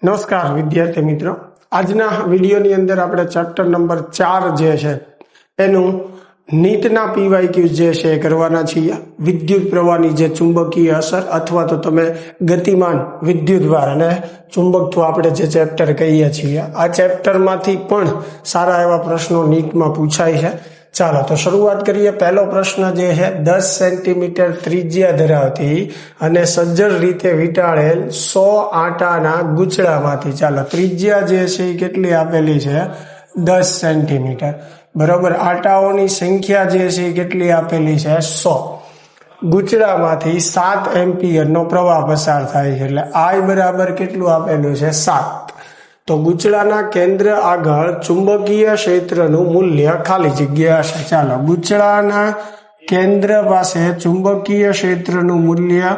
નમસ્કાર વિદ્યાર્થી મિત્રો, આજના વિડીયોની અંદર આપણે ચેપ્ટર નંબર 4 જે છે એનું નીટના પીવાયક્યુ જે છે એ કરવાના છીએ. વિદ્યુત પ્રવાહની જે ચુંબકીય અસર અથવા તો તમે ગતિમાન વિદ્યુતભાર અને ચુંબકત્વ આપણે જે ચેપ્ટર કહીએ છીએ, આ ચેપ્ટરમાંથી પણ સારા એવા પ્રશ્નો નીટમાં પૂછાય છે. ચાલો તો શરૂઆત કરીએ. પહેલો પ્રશ્ન જે છે 10 સેન્ટીમીટર ત્રિજ્યા ધરાવતી અને સજ્જડ રીતે વીંટાળેલ 100 આટાના ગૂંચળામાંથી, ચાલો ત્રિજ્યા જે છે એ કેટલી આપેલી છે? 10 સેન્ટીમીટર. બરોબર. આટાઓની સંખ્યા જે છે એ કેટલી આપેલી છે? 100. ગૂંચળામાંથી 7 એમ્પિયરનો પ્રવાહ પસાર થાય છે, એટલે I બરાબર કેટલું આપેલું છે? 7. તો ગૂંચળાના કેન્દ્ર આગળ ચુંબકીય ક્ષેત્રનું મૂલ્ય ખાલી જગ્યા હશે. ચાલો, ગૂંચળાના કેન્દ્ર પાસે ચુંબકીય ક્ષેત્રનું મૂલ્ય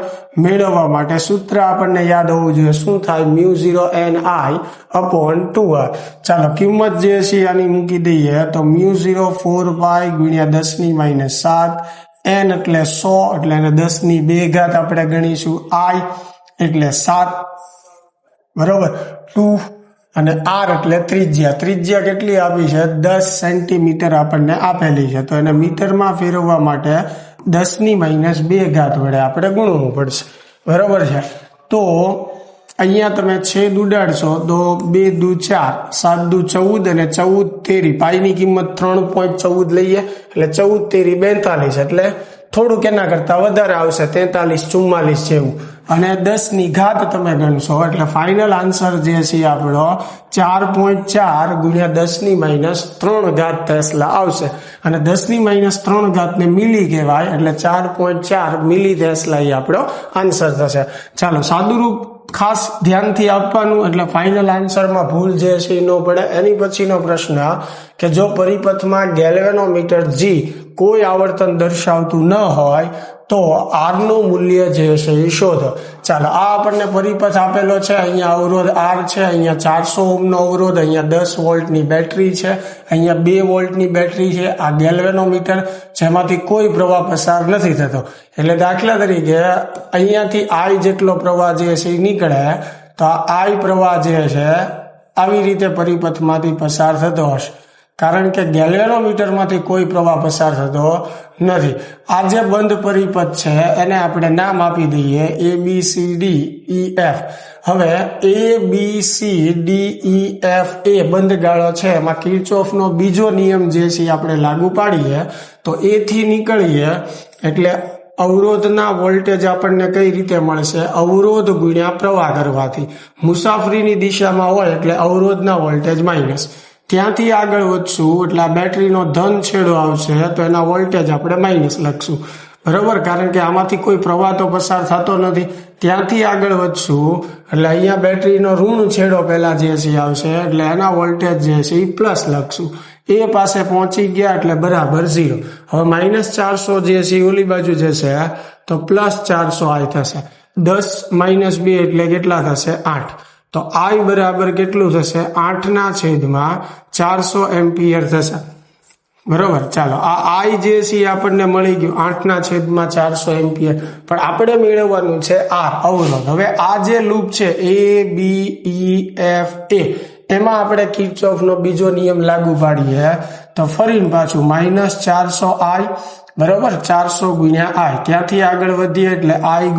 મેળવવા માટે સૂત્ર આપણને યાદ હોવું જોઈએ. શું થાય? μ0 Ni/2r. ચાલો, કિંમત જે છે આની મૂકી દઈએ તો μ0 4π × 10⁻⁷, n એટલે 100 એટલે એને 10⁻2 આપણે ગણીશું, I એટલે 7, બરોબર, 2 અને R એટલે ત્રિજ્યા. ત્રિજ્યા કેટલી આપી છે? 10 સેન્ટીમીટર આપણને આપેલી છે. તો એને મીટરમાં ફેરવવા માટે 10⁻2 વડે આપણે ગુણવું પડશે. બરોબર છે. તો અહીંયા તમે છેદ ઉડાડશો તો 2 દુ 4, 7 દુ 14 અને 14 તેરી, પાઈની કિંમત 3.14 લઈએ એટલે 14 તેરી 42, એટલે થોડુંક એના કરતા વધારે આવશે, 43 44 જેવું. અને 10ની ઘાત તમે ગણશો એટલે ફાઇનલ આન્સર જે છે આપણો 4.4 × 10⁻³ ટેસ્લા આવશે. અને 10⁻³ ને મિલી કહેવાય, એટલે 4.4 મિલી ટેસ્લા એ આપણો આન્સર થશે. ચાલો, સાદુરૂપ ખાસ ધ્યાનથી આપવાનું એટલે ફાઇનલ આન્સરમાં ભૂલ જે છે એ ન પડે. એની પછીનો પ્રશ્ન કે જો પરિપથમાં ગેલ્વેનોમીટર G કોઈ આવર્તન દર્શાવતું ન હોય તો R નું મૂલ્ય જે છે એ શોધો. ચાલો, આ આપણને પરિપથ આપેલો છે. અહીંયા અવરોધ R છે, અહીંયા 400 ઓહ્મનો અવરોધ, અહીંયા 10 વોલ્ટની બેટરી છે, અહીંયા 2 વોલ્ટની બેટરી છે. આ ગેલ્વેનોમીટર જેમાંથી કોઈ પ્રવાહ પસાર નથી થતો. એટલે દાખલા તરીકે અહીંયાથી I જેટલો પ્રવાહ જે છે એ નીકળે તો આ I પ્રવાહ જે છે આવી રીતે પરિપથમાંથી પસાર થતો હશે, કારણ કે ગેલ્વેનોમીટરમાંથી કોઈ પ્રવાહ પસાર થતો નથી. આ જે બંધ પરિપથ છે એને આપણે નામ આપી દઈએ ABCDEF. હવે ABCDEF એ બંધ ગાળો છે, એમાં કિર્ચોફનો બીજો નિયમ જે છે આપણે લાગુ પાડીએ તો A થી નીકળીએ એટલે અવરોધના વોલ્ટેજ આપણને કઈ રીતે મળશે? અવરોધ ગુણ્યા પ્રવાહ કરવાથી. મુસાફરીની દિશામાં હોય એટલે અવરોધના વોલ્ટેજ માઇનસ. ત્યાંથી આગળ વધશું એટલે આ બેટરીનો ધન છેડો આવશે તો એના વોલ્ટેજ આપણે માઇનસ લખશું. બરોબર, કારણ કે આમાંથી કોઈ પ્રવાહ તો પસાર થતો નથી. ત્યાંથી આગળ વધશું એટલે અહીંયા બેટરીનો ઋણ છેડો પહેલા જે છે આવશે, એટલે એના વોલ્ટેજ જે છે એ પ્લસ લખશું. એ પાસે પહોંચી ગયા એટલે બરાબર 0. હવે -400 જે છે ઓલી બાજુ જશે તો +400 I થશે. 10 - 2 એટલે કેટલા થશે? 8. તો I બરાબર કેટલું થશે? 8/400 એમ્પિયર થશે. બરોબર. ચાલો, આ I જે છે આપણને મળી ગયું 8/400 એમ્પિયર. પણ આપણે મેળવવાનું છે R, અવરોધ. હવે આ જે લૂપ છે ABEF એમાં આપણે કિર્ચોફનો બીજો નિયમ લાગુ પાડીએ તો ફરીને પાછું -400 I, બરોબર, 400 × I. ત્યાંથી આગળ વધીએ એટલે I ×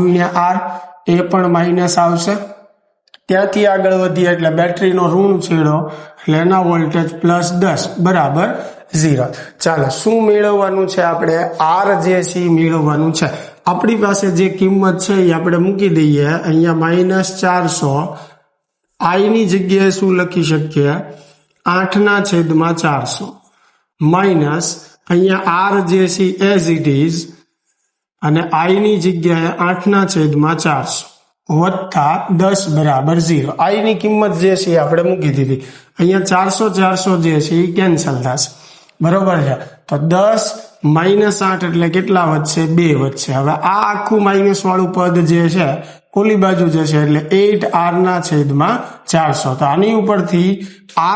R, એ પણ માઇનસ આવશે. ત્યાંથી આગળ વધીએ એટલે બેટરીનો ઋણ છેડો એટલે એના વોલ્ટેજ +10 બરાબર 0. ચાલો, શું મેળવવાનું છે આપણે? R જે છે મેળવવાનું છે. આપણી પાસે જે કિંમત છે એ આપણે મૂકી દઈએ. અહીંયા -400, I ની જગ્યાએ શું લખી શકીએ? 8/400 માઇનસ અહીંયા R જે છે એઝ ઇટ ઇઝ, અને I ની જગ્યાએ 8/400 વત્તા 10 બરાબર 0. I ની કિંમત જે છે આપણે મૂકી દીધી. અહીંયા 400 જે છે એ કેન્સલ થશે. બરોબર છે. તો 10 - 8 એટલે કેટલા વધશે? 2 વધશે. હવે આ આખું માઇનસ વાળું પદ જે છે ઓલી બાજુ જશે એટલે 8R/400. તો આની ઉપરથી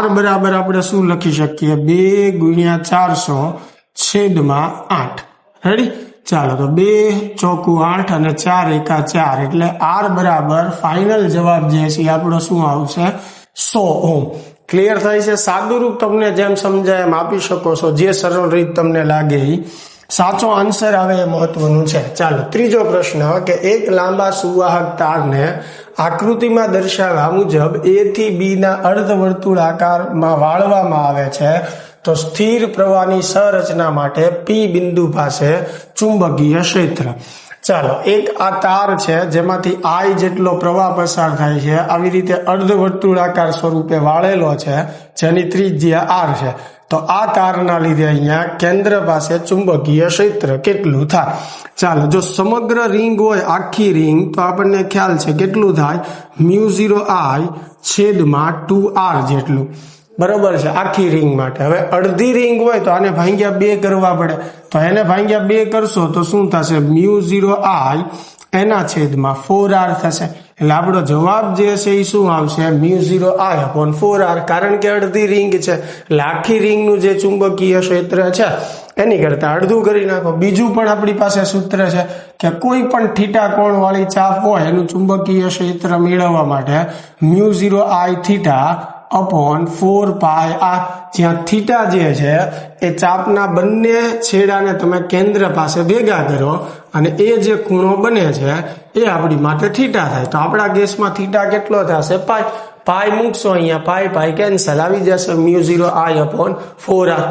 R બરાબર આપણે શું લખી શકીએ? 2 × 400/8. રેડી? ચાલો તો 2 ચોકુ 8 અને 4 એકા 4 એટલે R બરાબર ફાઇનલ જવાબ જે છે આપણો શું આવશે 100 ઓહ્મ. ક્લિયર થાય છે? સાદું રૂપ તમને જેમ સમજાય એમ આપી શકો છો, જે સરળ રીત તમને લાગે એ સાચો આન્સર આવે એ મહત્વનું છે. ચાલો ત્રીજો પ્રશ્ન કે એક લાંબા સુવાહક તારને આકૃતિમાં દર્શાવ્યા મુજબ A થી B ના અર્ધવર્તુળાકારમાં વાળવામાં આવે છે તો સ્થિર પ્રવાહની સંરચના માટે P બિંદુ પાસે ચુંબકીય ક્ષેત્ર. ચાલો એક આ તાર છે જેમાંથી I જેટલો પ્રવાહ પસાર થાય છે, આવી રીતે અર્ધવર્તુળાકાર સ્વરૂપે વાળેલો છે જેની ત્રિજ્યા R છે. તો આ તારના લીધે અહીંયા કેન્દ્ર પાસે ચુંબકીય ક્ષેત્ર કેટલું થાય? ચાલો જો સમગ્ર રિંગ હોય, આખી રિંગ, તો આપણને ખ્યાલ છે કેટલું થાય, μ0I છેદમાં 2R જેટલું. બરોબર છે આખી રિંગ માટે. હવે અડધી રિંગ હોય તો આને ભાગ્યા 2 કરવા પડે, તો એને ભાગ્યા 2 કરશો તો શું થશે, μ0I એના છેદમાં 4R થશે. એટલે આપણો જવાબ જે છે એ શું આવશે, μ0I/4R. કારણ કે અડધી રિંગ છે એટલે આખી રિંગનું જે ચુંબકીય ક્ષેત્ર છે એની કરતા અડધું કરી નાખો. બીજું પણ આપણી પાસે સૂત્ર છે કે કોઈ પણ થીટા કોણ વાળી ચાપ હોય એનું ચુંબકીય ક્ષેત્ર મેળવવા માટે μ0I/4πr, જ્યાં થીટા જે છે એ ચાપના બંને છેડાને તમે કેન્દ્ર પાસે ભેગા કરો અને એ જે ખૂણો બને છે એ આપણી માટે થીટા થાય. તો આપણા કેસમાં થીટા કેટલો થશે, પાઈ મૂકશો અહીંયા, પાઈ કેન્સલ, આવી જશે μ0I/4R.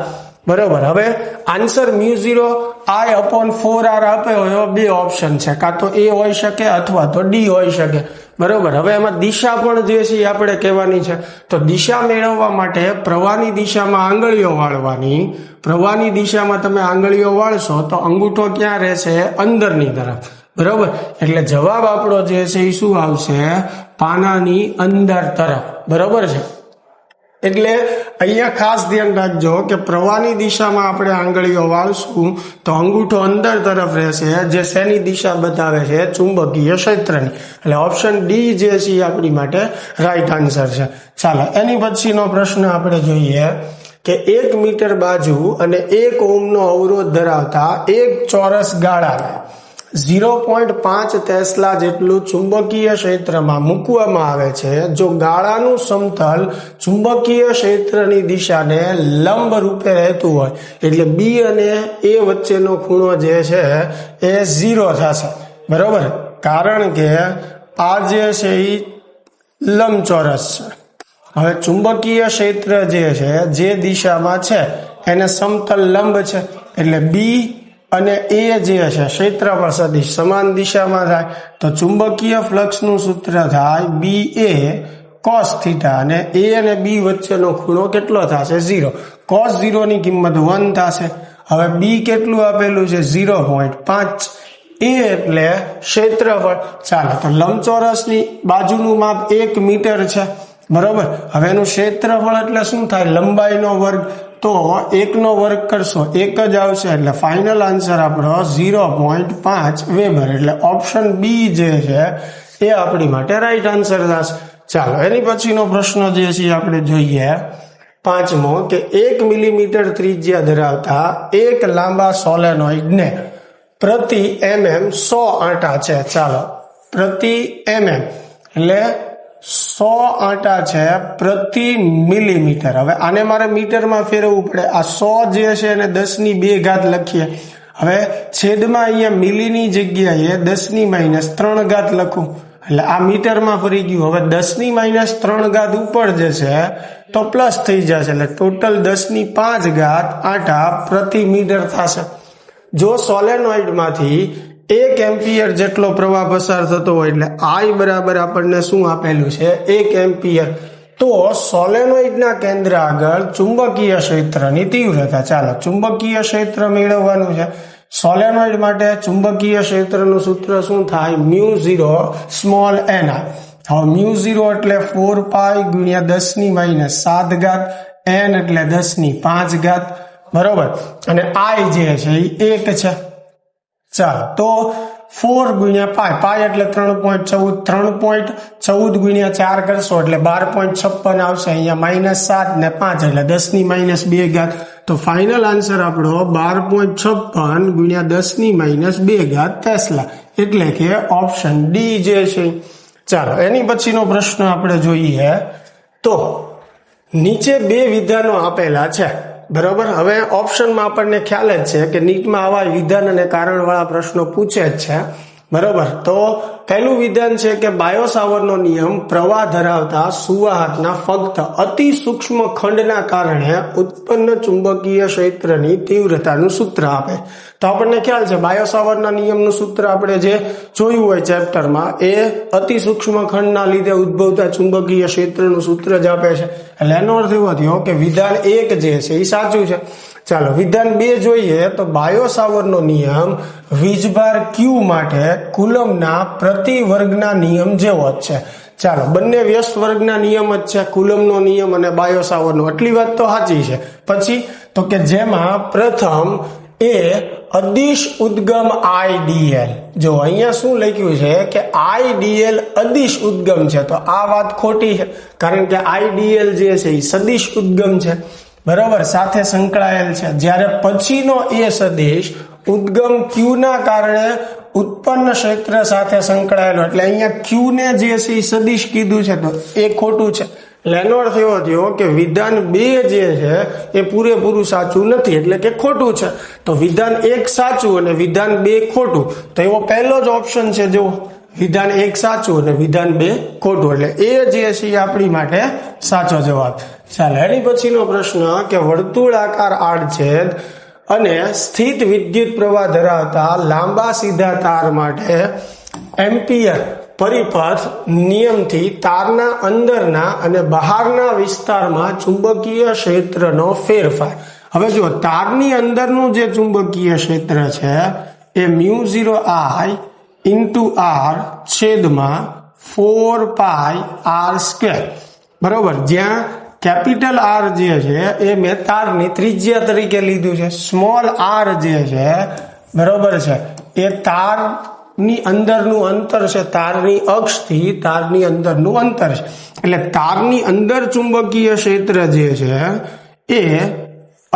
બરોબર. હવે આન્સર μ0I/4R આપ્યો હોય, બે ઓપ્શન છે, કાં તો A હોઈ શકે અથવા તો D હોઈ શકે. બરોબર. હવે એમાં દિશા પણ જે છે એ આપણે કહેવાની છે. તો દિશા મેળવવા માટે પ્રવાહની દિશામાં આંગળીઓ વાળવાની. પ્રવાહની દિશામાં તમે આંગળીઓ વાળશો તો અંગૂઠો ક્યાં રહેશે, અંદરની તરફ. બરોબર. એટલે જવાબ આપણો જે છે એ શું આવશે, પાનાની અંદર તરફ. બરોબર છે. એટલે અહીંયા ખાસ ધ્યાન રાખજો કે પ્રવાહની દિશામાં આપણે આંગળીઓ વાળશું તો અંગૂઠો અંદર તરફ રહેશે, જે શેની દિશા બતાવે છે, ચુંબકીય ક્ષેત્રની. એટલે ઓપ્શન ડી જે છે એ આપણી માટે રાઈટ આન્સર છે. ચાલો એની પછીનો પ્રશ્ન આપણે જોઈએ કે 1 મીટર બાજુ અને 1 ઓહ્મનો અવરોધ ધરાવતા એક ચોરસ ગાળાને 0.5 ટેસ્લા જેટલું ચુંબકીય ક્ષેત્રમાં મૂકવામાં આવે છે. જો ગાળાનું સમતલ ચુંબકીય ક્ષેત્રની દિશાને લંબ રૂપે રહેતું હોય એટલે B અને A વચ્ચેનો ખૂણો જે છે એ 0 થશે. બરોબર. કારણ કે આ જે છે એ લંબચોરસ છે. હવે ચુંબકીય ક્ષેત્ર જે છે જે દિશામાં છે એને સમતલ લંબ છે એટલે B અને A જે છે ક્ષેત્રફળ સદિશ સમાન દિશામાં થાય તો ચુંબકીય ફ્લક્સનું સૂત્ર થાય BA cos થીટા, અને A અને B વચ્ચેનો ખૂણો કેટલો થશે, 0. cos 0 ની કિંમત 1 થશે. હવે B કેટલું આપેલું છે, 0.5. A એટલે ક્ષેત્રફળ. ચાલો તો લંબચોરસની બાજુનું માપ 1 મીટર છે. બરોબર. હવે એનું ક્ષેત્રફળ એટલે શું થાય, લંબાઈનો વર્ગ. તો 1 નો વર્ગ કરશો 1 જ આવશે. એટલે ફાઇનલ આન્સર આપણો 0.5 વેબર. એટલે ઓપ્શન બી જે છે એ આપણી માટે રાઈટ આન્સર થશે. ચાલો એની પછીનો પ્રશ્ન જે છે આપણે જોઈએ 5મો કે 1 મિલીમીટર ત્રિજ્યા ધરાવતા એક લાંબા સોલેનોઇડને પ્રતિ mm 100 આંટા છે. ચાલો પ્રતિ mm એટલે 100 આંટા છે પ્રતિ મિલીમીટર. હવે આને મારે મીટરમાં ફેરવવું પડે. આ 100 જે છે એને 10⁻2 લખીએ. હવે છેદમાં અહીંયા મિલીની જગ્યાએ 10⁻3 લખું એટલે આ મીટરમાં ફરી ગયું. હવે 10⁻3 ઉપર જશે તો પ્લસ થઈ જશે એટલે ટોટલ 10⁵ આંટા પ્રતિ મીટર થશે. જો સોલેનોઇડમાંથી 1 એમ્પિયર જેટલો પ્રવાહ પસાર થતો હોય એટલે I બરાબર આપણને શું આપેલું છે, 1 એમ્પિયર. તો સોલેનોઇડના કેન્દ્ર આગળ ચુંબકીય ક્ષેત્રની તીવ્રતા. ચાલો ચુંબકીય ક્ષેત્ર મેળવવાનું છે. સોલેનોઇડ માટે ચુંબકીય ક્ષેત્રનું સૂત્ર શું થાય, μ0 સ્મોલ n. હવે μ0 એટલે 4π ગુણ્યા 10⁻7, n એટલે 10⁵. બરોબર. અને I જે છે એ 1 છે. ચાલો તો 4 ગુણ્યા પાઈ એટલે 3.14 ગુણ્યા 4 કરશો એટલે 12.56 આવશે. અહીંયા -7 ને 5 એટલે 10⁻2. તો ફાઇનલ આન્સર આપણો 12.56 ગુણ્યા 10⁻2 ટેસ્લા, એટલે કે ઓપ્શન ડી જે છે. ચાલો એની પછીનો પ્રશ્ન આપણે જોઈએ. તો નીચે બે વિધાનો આપેલા છે, બરોબર. હવે ઓપ્શનમાં આપણને ખ્યાલ જ છે કે નીટમાં આવા વિધાન અને કારણવાળા પ્રશ્નો પૂછે જ છે, બરોબર. તો પહેલું વિધાન છે કે બાયોસાવરનો નિયમ પ્રવાહ ધરાવતા સુવાહકના ફક્ત અતિ સૂક્ષ્મ ખંડના કારણે ઉત્પન્ન ચુંબકીય ક્ષેત્રની તીવ્રતાનું સૂત્ર આપે. તો આપણને ખ્યાલ છે બાયોસાવરના નિયમનું સૂત્ર આપણે જે જોયું હોય ચેપ્ટરમાં, એ અતિ સૂક્ષ્મ ખંડના લીધે ઉદ્ભવતા ચુંબકીય ક્ષેત્રનું સૂત્ર જ આપે છે. એટલે એનો અર્થ એવો થયો કે વિધાન 1 જે છે એ સાચું છે. ચાલો વિધાન 2 જોઈએ. તો બાયોસાવરનો નિયમ વીજભાર Q માટે કુલમના પ્રતિ વર્ગના નિયમ જેવો જ છે. ચાલો બંને વ્યસ્ત વર્ગના નિયમ જ છે, કુલમનો નિયમ અને બાયોસાવરનો. આટલી વાત તો સાચી છે. પછી તો કે જેમાં પ્રથમ એ અદિશ ઉદ્ગમ IDL, જો અહીંયા શું લખ્યું છે કે IDL અદિશ ઉદ્ગમ છે, તો આ વાત ખોટી છે, કારણ કે IDL જે છે એ સદિશ ઉદ્ગમ છે, બરાબર, સાથે સંકળાયેલ છે. જ્યારે પછીનો એ સદિશ ઉદ્ગમ Q ના કારણે ઉત્પન્ન ક્ષેત્ર સાથે સંકળાયેલો, એટલે અહીંયા Q ને જે છે એ સદિશ કીધું છે, તો એ ખોટું છે. એટલે એનો અર્થ એવો થયો કે વિધાન 2 જે છે એ પૂરેપૂરું સાચું નથી, એટલે કે ખોટું છે. તો વિધાન 1 સાચું અને વિધાન 2 ખોટું, તો એવો પહેલો જ ઓપ્શન છે, જો વિધાન 1 સાચું અને વિધાન 2 ખોટું, એટલે એ જે છે એ આપણી માટે સાચો જવાબ. ચાલો એની પછીનો પ્રશ્ન કે વર્તુળાકાર આડછેદ અને સ્થિત વિદ્યુત પ્રવાહ ધરાવતા લાંબા સીધા તાર માટે એમ્પિયર પરિપથ નિયમથી તારના અંદરના અને બહારના વિસ્તારમાં ચુંબકીય ક્ષેત્રનો ફેરફાર. હવે જો તારની અંદરનું જે ચુંબકીય ક્ષેત્ર છે એ μ0I × r છેદમાં 4πr², બરોબર. જ્યાં કેપિટલ R જે છે એ મેં તારની ત્રિજ્યા તરીકે લીધું છે, સ્મોલ r જે છે, બરોબર છે, એ તારની અંદરનું અંતર છે, તારની અક્ષથી તારની અંદરનું અંતર છે. એટલે તારની અંદર ચુંબકીય ક્ષેત્ર જે છે એ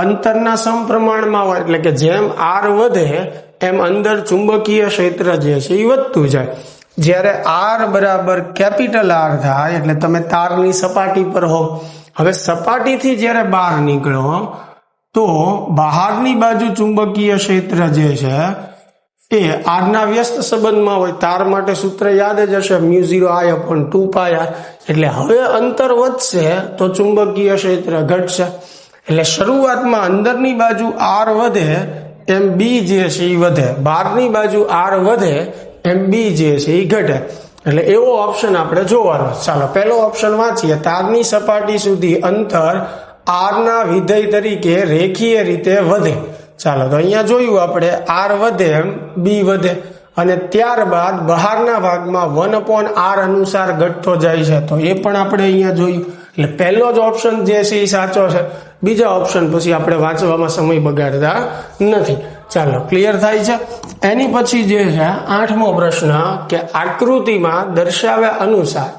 અંતરના સમપ્રમાણમાં હોય, એટલે કે જેમ r વધે એમ અંદર ચુંબકીય ક્ષેત્ર જે છે એ વધતું જાય. જ્યારે r બરાબર કેપિટલ R થાય એટલે તમે તારની સપાટી પર હો. હવે સપાટીથી જ્યારે બહાર નીકળો તો બહારની બાજુ ચુંબકીય ક્ષેત્ર જે છે એ r ના વ્યસ્ત સંબંધમાં હોય. તાર માટે સૂત્ર યાદ જ હશે, μ0I/2πr. એટલે હવે અંતર વધશે તો ચુંબકીય ક્ષેત્ર ઘટશે. એટલે શરૂઆતમાં અંદરની બાજુ r વધે એમ b જે છે એ વધે, બહારની બાજુ r વધે એમ b જે છે એ ઘટે. એટલે એવો ઓપ્શન આપણે જોવાનો. ચાલો પહેલો ઓપ્શન વાંચીએ. તારની સપાટી સુધી અંતર r ના વિધેય તરીકે રેખીય રીતે વધે. ચાલો તો અહીંયા જોયું આપણે r વધે એમ b વધે, અને ત્યારબાદ બહારના ભાગમાં 1/r અનુસાર ઘટતો જાય છે, તો એ પણ આપણે અહીંયા જોયું. એટલે પહેલો જ ઓપ્શન જે છે એ સાચો છે. બીજા ઓપ્શન પછી આપણે વાંચવામાં સમય બગાડતા નથી. ચાલો ક્લિયર થાય છે. એની પછી જે છે 8મો પ્રશ્ન કે આકૃતિમાં દર્શાવ્યા અનુસાર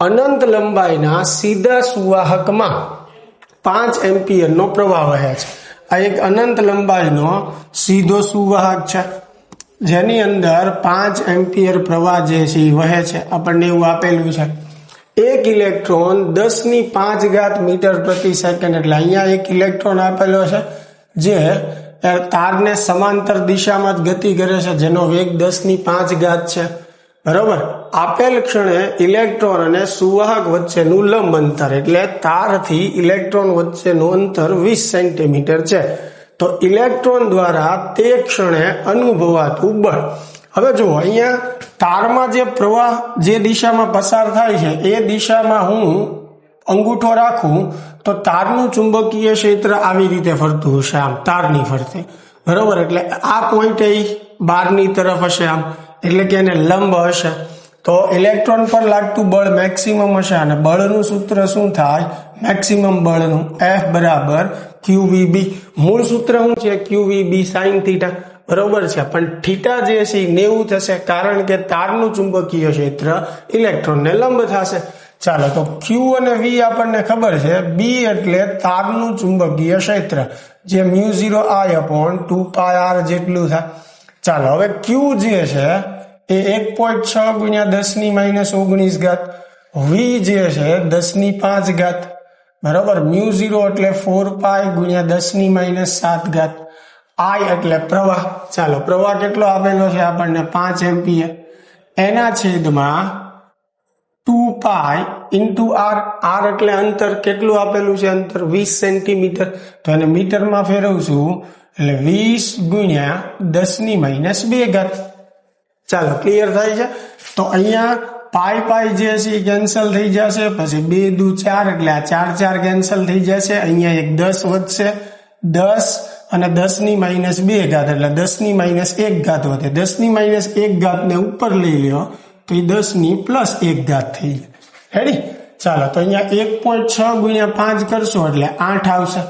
અનંત લંબાઈના સીધા સુવાહકમાં 5 એમ્પિયરનો પ્રવાહ વહે છે. આ એક અનંત લંબાઈનો સીધો સુવાહક છે જેની અંદર 5 એમ્પિયર પ્રવાહ જે છે એ વહે છે. આપણને એવું આપેલું છે. એક ઇલેક્ટ્રોન 10⁵ મીટર પ્રતિ સેકન્ડ, એટલે અહીંયા એક ઇલેક્ટ્રોન આપેલો છે જે તારને સમાંતર દિશામાં જ ગતિ કરે છે, જેનો વેગ 10⁵ છે, બરોબર. આપેલ ક્ષણે ઇલેક્ટ્રોન અને સુવાહક વચ્ચેનું લંબ અંતર, એટલે તારથી ઇલેક્ટ્રોન વચ્ચેનું અંતર 20 સેન્ટીમીટર છે. તો ઇલેક્ટ્રોન દ્વારા તે ક્ષણે અનુભવાતું બળ. હવે જુઓ અહીંયા તારમાં જે પ્રવાહ જે દિશામાં પસાર થાય છે એ દિશામાં હું અંગૂઠો રાખું તો તારનું ચુંબકીય ક્ષેત્ર આવી રીતે ફરતું હશે, આમ તારની ફરતે, બરોબર. એટલે આ પોઈન્ટ બહારની તરફ હશે આમ, એટલે કે એને લંબ હશે. તો ઇલેક્ટ્રોન પર લાગતું બળ મેક્સિમમ હશે, અને બળનું સૂત્ર શું થાય? મેક્સિમમ બળનું F બરાબર QVB. મૂળ સૂત્ર શું છે? QVB sin θ, બરોબર છે. પણ થીટા જે છે 90 થશે, કારણ કે તારનું ચુંબકીય ક્ષેત્ર ઇલેક્ટ્રોનને લંબ થશે. ચાલો તો ક્યુ અને વી આપણને ખબર છે. બી એટલે તારનું ચુંબકીય ક્ષેત્ર જે μ0I/2πr જેટલું થાય. ચાલો હવે ક્યુ જે છે એ 1.6 × 10⁻19 વી જે છે 10⁵ બરાબર. μ0 એટલે 4π × 10⁻7 I એટલે પ્રવાહ. ચાલો પ્રવાહ કેટલો આપેલો છે આપણને 5 એમ્પિયર એના છેદમાં 2π × r. r એટલે અંતર કેટલું આપેલું છે અંતર 20 સેન્ટીમીટર. તો એને મીટરમાં ફેરવશું એટલે 20 × 10⁻2. ચાલો ક્લિયર થાય છે. તો અહીંયા પાઈ જે છે એ કેન્સલ થઈ જશે, પછી 2 દુ 4 એટલે આ 4 કેન્સલ થઈ જશે, અહીંયા એક 10 વધશે, 10 અને 10⁻2 એટલે 10⁻1 વધે. 10⁻1 ને ઉપર લઈ લ્યો તો એ 10⁻1 થઈ જાય. રેડી. ચાલો તો અહીંયા 1.6 × 5 કરશો એટલે 8 આવશે.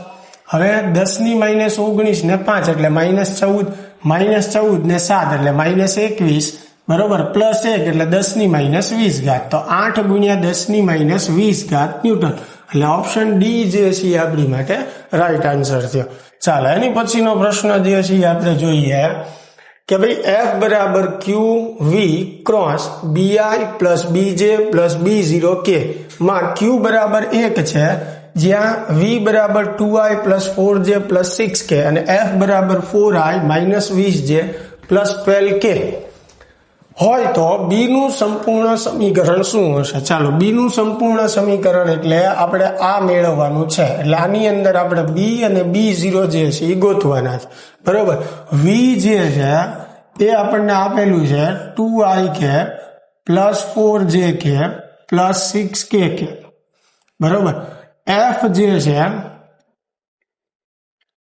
હવે 10⁻19 ને 5 એટલે -14, -14 ને 7 એટલે -21 બરોબર, +1 એટલે 10⁻20. તો 8 × 10⁻20 ન્યૂટન. એટલે ઓપ્શન ડી જે છે એ આપણી માટે રાઈટ આન્સર થયો. ચાલો એની પછીનો પ્રશ્ન જે છે આપણે જોઈએ કે ભાઈ F બરાબર QV cross BI plus BJ plus B0K માં Q બરાબર 1 છે, જ્યાં V બરાબર 2I plus 4J plus 6K અને F બરાબર 4I minus 20J plus 12K હોય તો બી નું સંપૂર્ણ સમીકરણ શું હશે? ચાલો બી નું સંપૂર્ણ સમીકરણ એટલે આપણે આ મેળવવાનું છે. એટલે આની અંદર આપણે બી અને B0 જે છે એ ગોતવાના છે. બરોબર. વી જે છે એ આપણને આપેલું છે 2I plus 4J plus 6K. બરોબર. એફ જે છે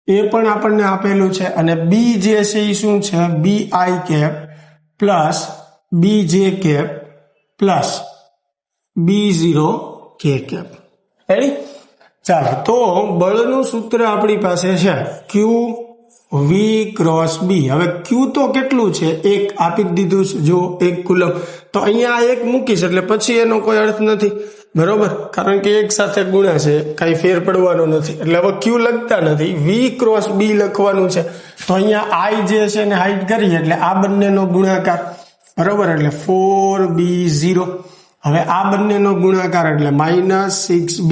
એ પણ આપણને આપેલું છે અને બી જે છે એ શું છે BI plus BJ plus B0K. Ready. ચાલો તો બળનું સૂત્ર આપણી પાસે છે ક્યુ વી ક્રોસ બી. હવે ક્યુ તો કેટલું છે? 1 આપી દીધું છે, જો 1 કુલમ. તો અહીંયા 1 મૂકીશ એટલે પછી એનો કોઈ અર્થ નથી. બરોબર, કારણ કે 1 સાથે ગુણ્યા છે, કઈ ફેર પડવાનો નથી. એટલે હવે ક્યુ લખતા નથી, વી ક્રોસ બી લખવાનું છે. તો અહીંયા આઈ જે છે એને હાઈડ કરીએ એટલે આ બંનેનો ગુણાકાર. બરોબર, એટલે 4B0. હવે આ બંનેનો ગુણાકાર એટલે -6B.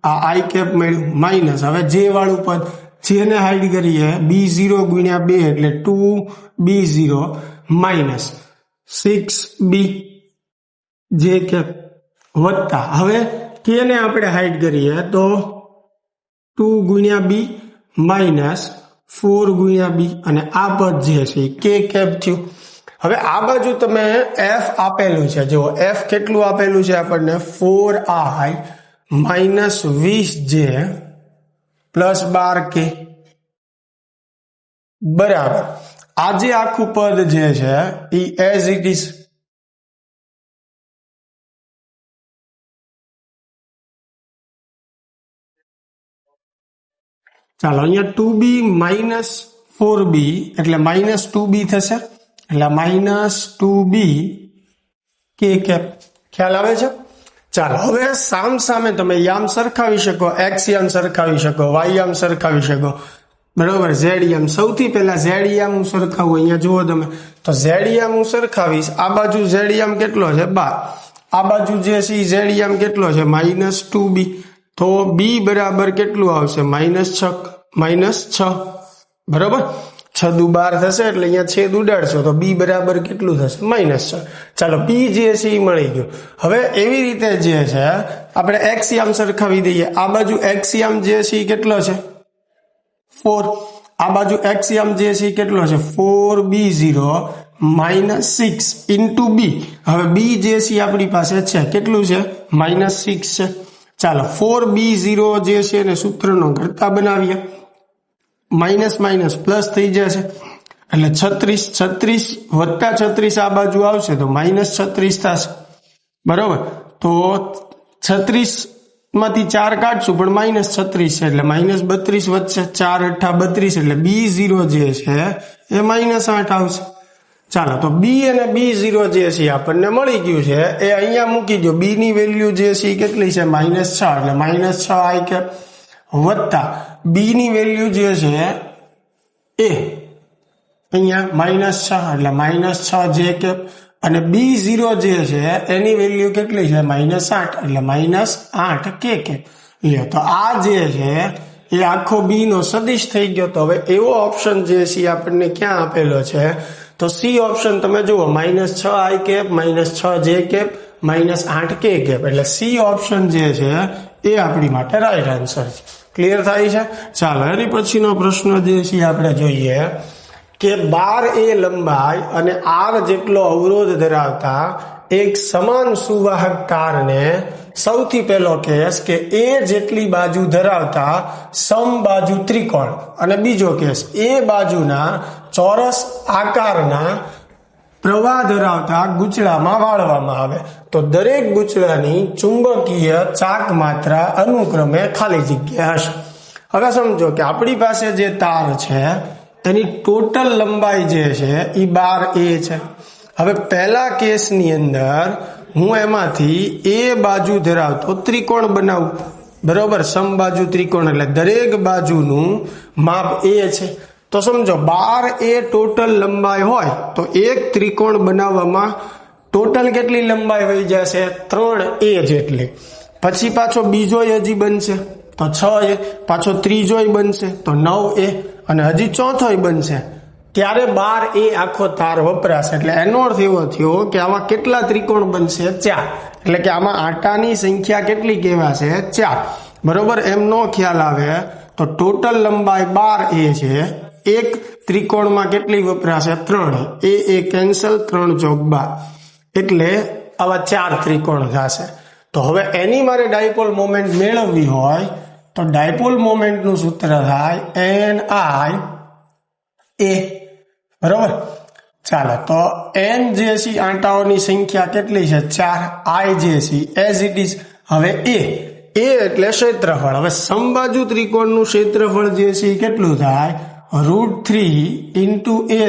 આ આઈ કેપ મળ્યું માઇનસ. હવે જે વાળું પદ જેને હાઈડ કરીએ B0 × 2 એટલે 2B0 માઇનસ 6B જે કેપ વત્તા. હવે કેને આપણે હાઈડ કરીએ તો 2 × B માઇનસ 4 × B અને આ પદ જે છે કે કેપ થયું. હવે આ બાજુ તમે F આપેલું છે, જો F કેટલું આપેલું છે આપણને 4I minus 20J plus 12K બરાબર. આ જે આખું પદ જે છે એ એઝ ઇટ ઇઝ. ચાલો અહીંયા 2B માઇનસ 4B એટલે -2B થશે, એટલે -2B K કેપ. ખ્યાલ આવે છે? ચાલો હવે સામ સામે તમે યામ સરખાવી શકો, x યામ સરખાવી શકો, y યામ સરખાવી શકો. બરોબર. Z યામ સૌથી પહેલા Z યામ હું સરખાવું. અહીંયા જુઓ તમે તો Z યામ હું સરખાવીશ. આ બાજુ Z યામ કેટલો છે 12, આ બાજુ જે છે Z યામ કેટલો છે -2B. તો B બરાબર કેટલું આવશે -6. બરોબર. 6 દુ 12 થશે એટલે અહીંયા છેદ ઉડાડશો તો B બરાબર કેટલું થશે -6. ચાલો B જે છે એ મળી ગયું. હવે એવી રીતે જે છે આપણે x યામ સરખાવી દઈએ. આ બાજુ x યામ જે છે એ કેટલો છે 4, આ બાજુ x યામ જે છે એ કેટલો છે 4B0 -6 ઇન્ટુ B. હવે B જે છે આપણી પાસે છે કેટલું છે -6 છે. ચાલો 4B0 જે છે એને સૂત્રનો ઘડતા બનાવીએ. માઇનસ માઇનસ પ્લસ થઈ જશે એટલે 36 વત્તા 36 આ બાજુ આવશે તો -36 થશે. બરોબર. તો 36 માંથી 4 કાઢશું પણ -36 છે એટલે -32 વધશે. 4 × 8 = 32 એટલે B0 જે છે એ -8 આવશે. ચાલો તો બી અને B0 જે છે આપણને મળી ગયું છે એ અહીંયા મૂકી દો. બી ની વેલ્યુ જે છે કેટલી છે -6 એટલે -6 આઈ કેપ વત્તા બી ની વેલ્યુ જે છે એ અહીંયા -6 એટલે -6 જે કેપ અને B0 જે છે એની વેલ્યુ કેટલી છે -8 એટલે -8 કે કેપ. લ્યો તો આ જે છે એ આખો બી નો સદિશ થઈ ગયો. તો હવે એવો ઓપ્શન જે છે આપણને ક્યાં આપેલો છે તો સી ઓપ્શન તમે જુઓ -6 આઈ કેપ -6 જે કેપ -8 કે કેપ એટલે સી ઓપ્શન જે છે એ આપણી માટે રાઈટ આન્સર છે. ક્લિયર થાય છે. ચાલો એની પછીનો પ્રશ્ન જે છે આપણે જોઈએ કે 12A લંબાઈ અને R જેટલો અવરોધ ધરાવતા એક સમાન સુવાહક તારને સૌથી પહેલો કેસ કે એ જેટલી બાજુ ધરાવતા સમબાજુ ત્રિકોણ અને બીજો કેસ એ બાજુના ચોરસ આકારના પ્રવાહ ધરાવતા ગૂંચળામાં વાળવામાં આવે તો દરેક ગૂંચળાની ચુંબકીય ચાક માત્રા અનુક્રમે ખાલી જગ્યા હશે. હવે સમજો કે આપણી પાસે જે તાર છે એની ટોટલ લંબાઈ જે છે એ 12A છે. હવે પહેલા કેસની અંદર હું એમાંથી એ બાજુ ધરાવતો ત્રિકોણ બનાવું, બરોબર, સમબાજુ ત્રિકોણ એટલે દરેક બાજુનું માપ એ છે. તો સમજો 12A ટોટલ લંબાઈ હોય તો એક ત્રિકોણ બનાવવામાં ટોટલ કેટલી લંબાઈ વહી જશે 3A જેટલી. પછી પાછો બીજોય હજી બનશે તો 6A, પાછો ત્રીજોય બનશે તો 9A અને હજી ચોથોય બનશે ત્યારે 12A આખો તાર વપરાશે. એટલે એનો અર્થ એવો થયો કે આમાં કેટલા ત્રિકોણ બનશે 4. એટલે કે આમાં આટાની સંખ્યા કેટલી કહેવાશે 4. બરોબર, એમનો ખ્યાલ આવે તો ટોટલ લંબાઈ 12A છે. એક ત્રિકોણમાં કેટલી વપરાશે 3. એ કેન્સલ 3 ચોક 12 એટલે આવા 4 ત્રિકોણ થશે. તો હવે એની મારે ડાયપોલ મોમેન્ટ મેળવવી હોય તો ડાયપોલ મોમેન્ટનું સૂત્ર થાય NI A. બરોબર. ચાલો તો n જે છે આંટાઓની સંખ્યા કેટલી છે 4, I જે છે એઝ ઇટ ઇઝ. હવે A એટલે ક્ષેત્રફળ. હવે સમબાજુ ત્રિકોણનું ક્ષેત્રફળ જે છે કેટલું થાય √3 × A²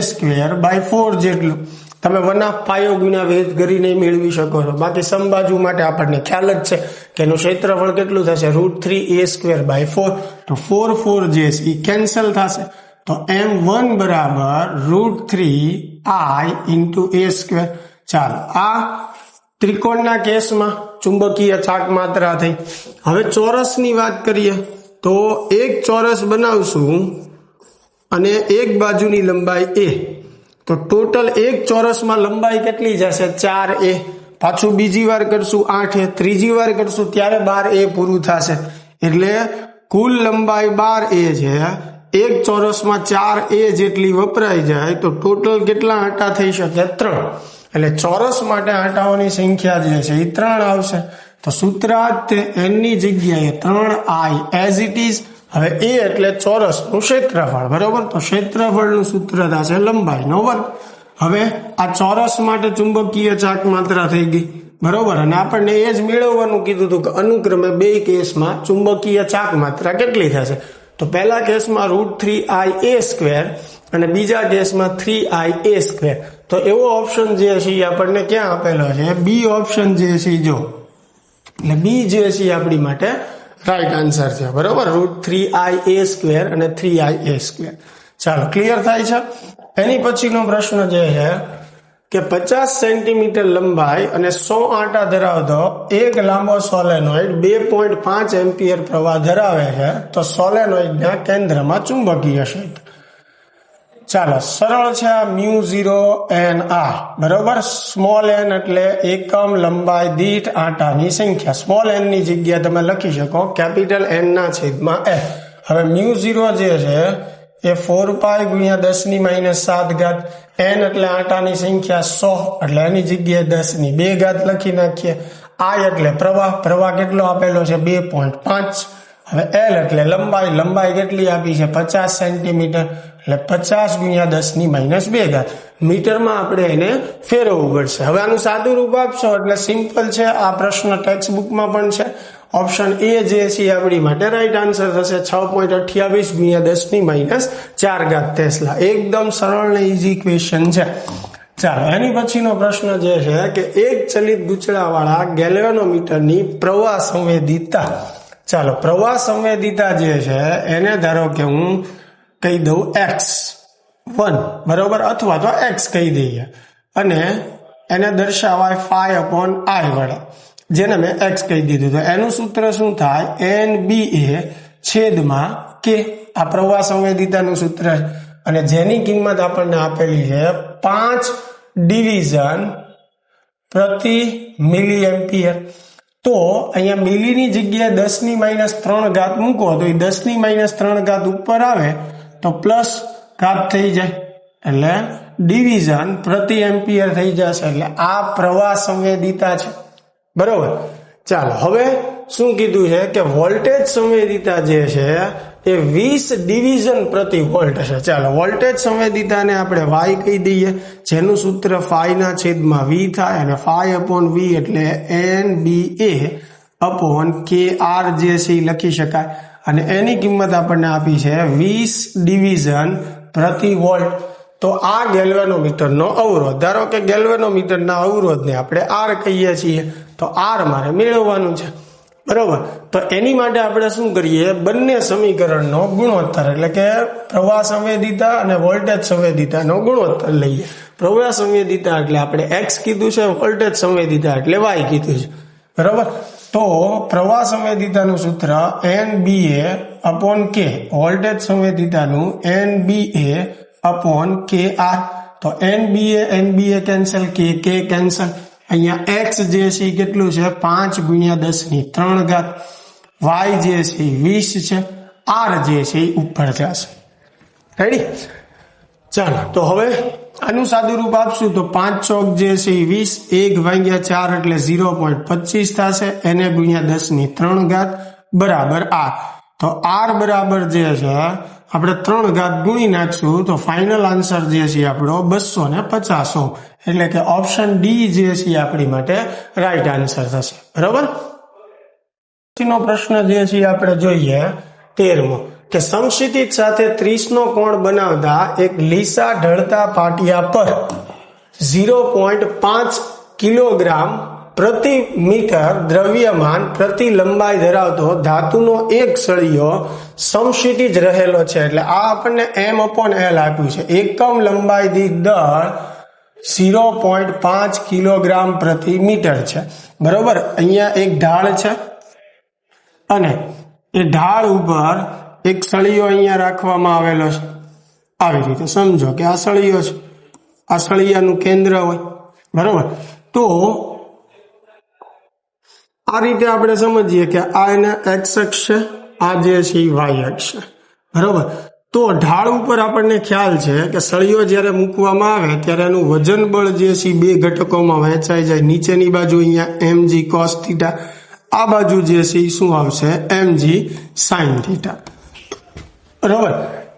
/ 4 જેટલું. તમે 1/π ગુણ્યા વેધ કરીને મેળવી શકો છો. બાકી સમબાજુ માટે આપણને ખ્યાલ જ છે કે એનું ક્ષેત્રફળ કેટલું થશે √3A² / 4. તો 4 4 જે છે એ કેન્સલ થશે. તો M1 બરાબર √3I × A². ચાલો આ ત્રિકોણના કેસમાં ચુંબકીય ચાક માત્રા થઈ. હવે ચોરસની વાત કરીએ તો એક ચોરસ બનાવશું અને એક બાજુની લંબાઈ A. તો ટોટલ એક ચોરસમાં લંબાઈ કેટલી જશે 4A. પાછું બીજી વાર કરશું 8A, ત્રીજી વાર કરશું ત્યારે 12A પૂરું થશે. એટલે કુલ લંબાઈ 12A છે. એક ચોરસમાં 4A જેટલી વપરાઈ જાય તો ટોટલ કેટલા આંટા થઈ શકે 3. એટલે ચોરસ માટે આંટાઓની સંખ્યા જે છે એ 3 આવશે. તો સૂત્રાર્થ n ની જગ્યાએ 3I એઝ ઇટ ઇઝ. હવે A એટલે ચોરસનું ક્ષેત્રફળ, બરોબર. તો ક્ષેત્રફળનું સૂત્ર થશે લંબાઈનો વર્ગ. હવે આ ચોરસ માટે ચુંબકીય ચાક માત્રા થઈ ગઈ, બરોબર. અને આપણને એ જ મેળવવાનું કીધું હતું કે અનુક્રમે બે કેસમાં ચુંબકીય ચાક માત્રા કેટલી થશે. તો પહેલા કેસમાં √3IA² અને બીજા કેસમાં 3IA². તો એવો ઓપ્શન જે છે એ આપણને ક્યાં આપેલો છે બી ઓપ્શન જે છે જો. એટલે બી જે છે આપણી માટે રાઈટ આન્સર છે, બરોબર. √3IA² અને 3IA². ચાલો ક્લિયર થાય છે. એની પછીનો પ્રશ્ન જે છે કે 50 સેન્ટીમીટર લંબાઈ અને 100 આંટા ધરાવતો એક લાંબો સોલેનોઇડ 2.5 એમ્પિયર પ્રવાહ ધરાવે છે. તો સોલેનોઇડના કેન્દ્રમાં ચુંબકીય ક્ષેત્ર. ચાલો સરળ છે આ μ0NI, બરોબર. સ્મોલ n એટલે એકમ લંબાઈ દીઠ આંટાની સંખ્યા. સ્મોલ n ની જગ્યા તમે લખી શકો કેપિટલ N ના છેદમાં f. હવે μ0 જે છે એ 4π × 10⁻⁷. n એટલે આંટાની સંખ્યા 100 એટલે એની જગ્યાએ 10⁻² લખી નાખીએ. I એટલે પ્રવાહ કેટલો આપેલો છે 2.5. હવે L એટલે લંબાઈ કેટલી આપી છે 50 સેન્ટીમીટર એટલે 50 × 10⁻². મીટરમાં આપણે એને ફેરવવું પડશે. હવે આનું સાદું રૂપ આપશો એટલે સિમ્પલ છે. આ પ્રશ્ન ટેક્સ્ટ બુકમાં પણ છે. ઓપ્શન A જે છે આપણી માટે રાઈટ આન્સર થશે 6.28 × 10⁻⁴ ટેસ્લા. એકદમ સરળ ને ઈઝી ક્વેશ્ચન છે. ચાલો એની પછીનો પ્રશ્ન જે છે કે એક ચલિત ગૂંચળાવાળા ગેલ્વેનોમીટરની પ્રવાહ સંવેદિતા. ચાલો પ્રવાહ સંવેદિતા જે છે એને ધારો કે હું કહી દઉં x1 બરોબર, અથવા તો x કહી દઈએ અને એને દર્શાવાય phi/I વડે, જેને મેં x કહી દીધું. તો એનું સૂત્ર શું થાય? NBA/K. આ પ્રવાહ સંવેદિતાનું સૂત્ર છે અને જેની કિંમત આપણને આપેલી છે 5 ડિવિઝન પ્રતિ મિલી એમ્પિયર. તો અહીંયા મિલીની જગ્યાએ 10⁻³ મૂકો તો એ 10⁻³ ઉપર આવે તો પ્લસ ઘાત થઈ જાય એટલે ડિવિઝન પ્રતિ એમ્પિયર થઈ જશે. એટલે આ પ્રવાહ સંવેદિતા છે બરોબર. ચાલો હવે શું કીધું છે કે વોલ્ટેજ સંવેદિતા જે છે એ 20 ડિવિઝન પ્રતિ વોલ્ટ છે. ચાલો વોલ્ટેજ સંવેદિતાને આપણે y કહી દઈએ, જેનું સૂત્ર phi/V થાય અને phi/V એટલે NBA/KR જે છે એ લખી શકાય અને એની કિંમત આપણને આપી છે 20 ડિવિઝન પ્રતિ વોલ્ટ. તો આ ગેલ્વેનોમીટરનો અવરોધ, ધારો કે ગેલ્વેનોમીટરના અવરોધને આપણે R કહીએ છીએ, તો R મારે મેળવવાનું છે બરોબર. તો એની માટે આપણે શું કરીએ? બંને સમીકરણનો ગુણોત્તર એટલે કે પ્રવાહ સંવેદિતા અને વોલ્ટેજ સંવેદિતાનો ગુણોત્તર લઈએ. પ્રવાહ સંવેદિતા એટલે આપણે x કીધું છે, વોલ્ટેજ સંવેદિતા એટલે y કીધું છે બરોબર. તો પ્રવાહ સંવેદિતાનું સૂત્ર NBA/K, વોલ્ટેજ સંવેદિતાનું NBA/KR. તો NBA કેન્સલ, K કેન્સલ. અહીંયા x જે છે કેટલું છે? 5×10⁻³. y જે છે 20 છે, r જે છે ઉપર જશે. રેડી? ચાલો તો હવે આનું સાદું રૂપ આપશું તો 5 ચોક જે છે 20, 1/4 એટલે 0.25 થશે. એને ×10⁻³ બરાબર r. તો r બરાબર જે છે આપણે 3 ઘાત ગુણી નાખશું તો ફાઇનલ આન્સર જે છે આપણો 250 એટલે કે ઓપ્શન ડી જે છે આપણી માટે રાઈટ આન્સર થશે બરોબર. પછીનો પ્રશ્ન જે છે આપણે જોઈએ 13મો કે સમક્ષિતિજ સાથે 30 નો કોણ બનાવતા એક લીસા ઢળતા પાટિયા પર 0.5 કિલોગ્રામ પ્રતિ મીટર દ્રવ્યમાન પ્રતિ લંબાઈ ધરાવતો ધાતુનો એક સળિયો સમક્ષિતિજ રહેલો છે. એટલે આ આપણને M/L આપ્યું છે. એકમ લંબાઈ દીઠ દળ 0.5 કિલોગ્રામ પ્રતિ મીટર છે બરોબર. અહીંયા એક ઢાળ છે અને એ ઢાળ ઉપર એક સળિયો અહીંયા રાખવામાં આવેલો છે. આવી રીતે સમજો કે આ સળિયો છે, આ સળિયાનું કેન્દ્ર હોય બરોબર. તો આ રીતે આપણે સમજીએ કે આ એના x અક્ષ છે, આ જે છે y અક્ષ છે બરોબર. તો ઢાળ ઉપર આપણને ખ્યાલ છે કે સળિયો જ્યારે મૂકવામાં આવે ત્યારે એનું વજન બળ જે છે બે ઘટકોમાં વહેંચાઈ જાય. નીચેની બાજુ અહીંયા mg cos θ, આ બાજુ જે છે શું આવશે? mg sin θ બરોબર.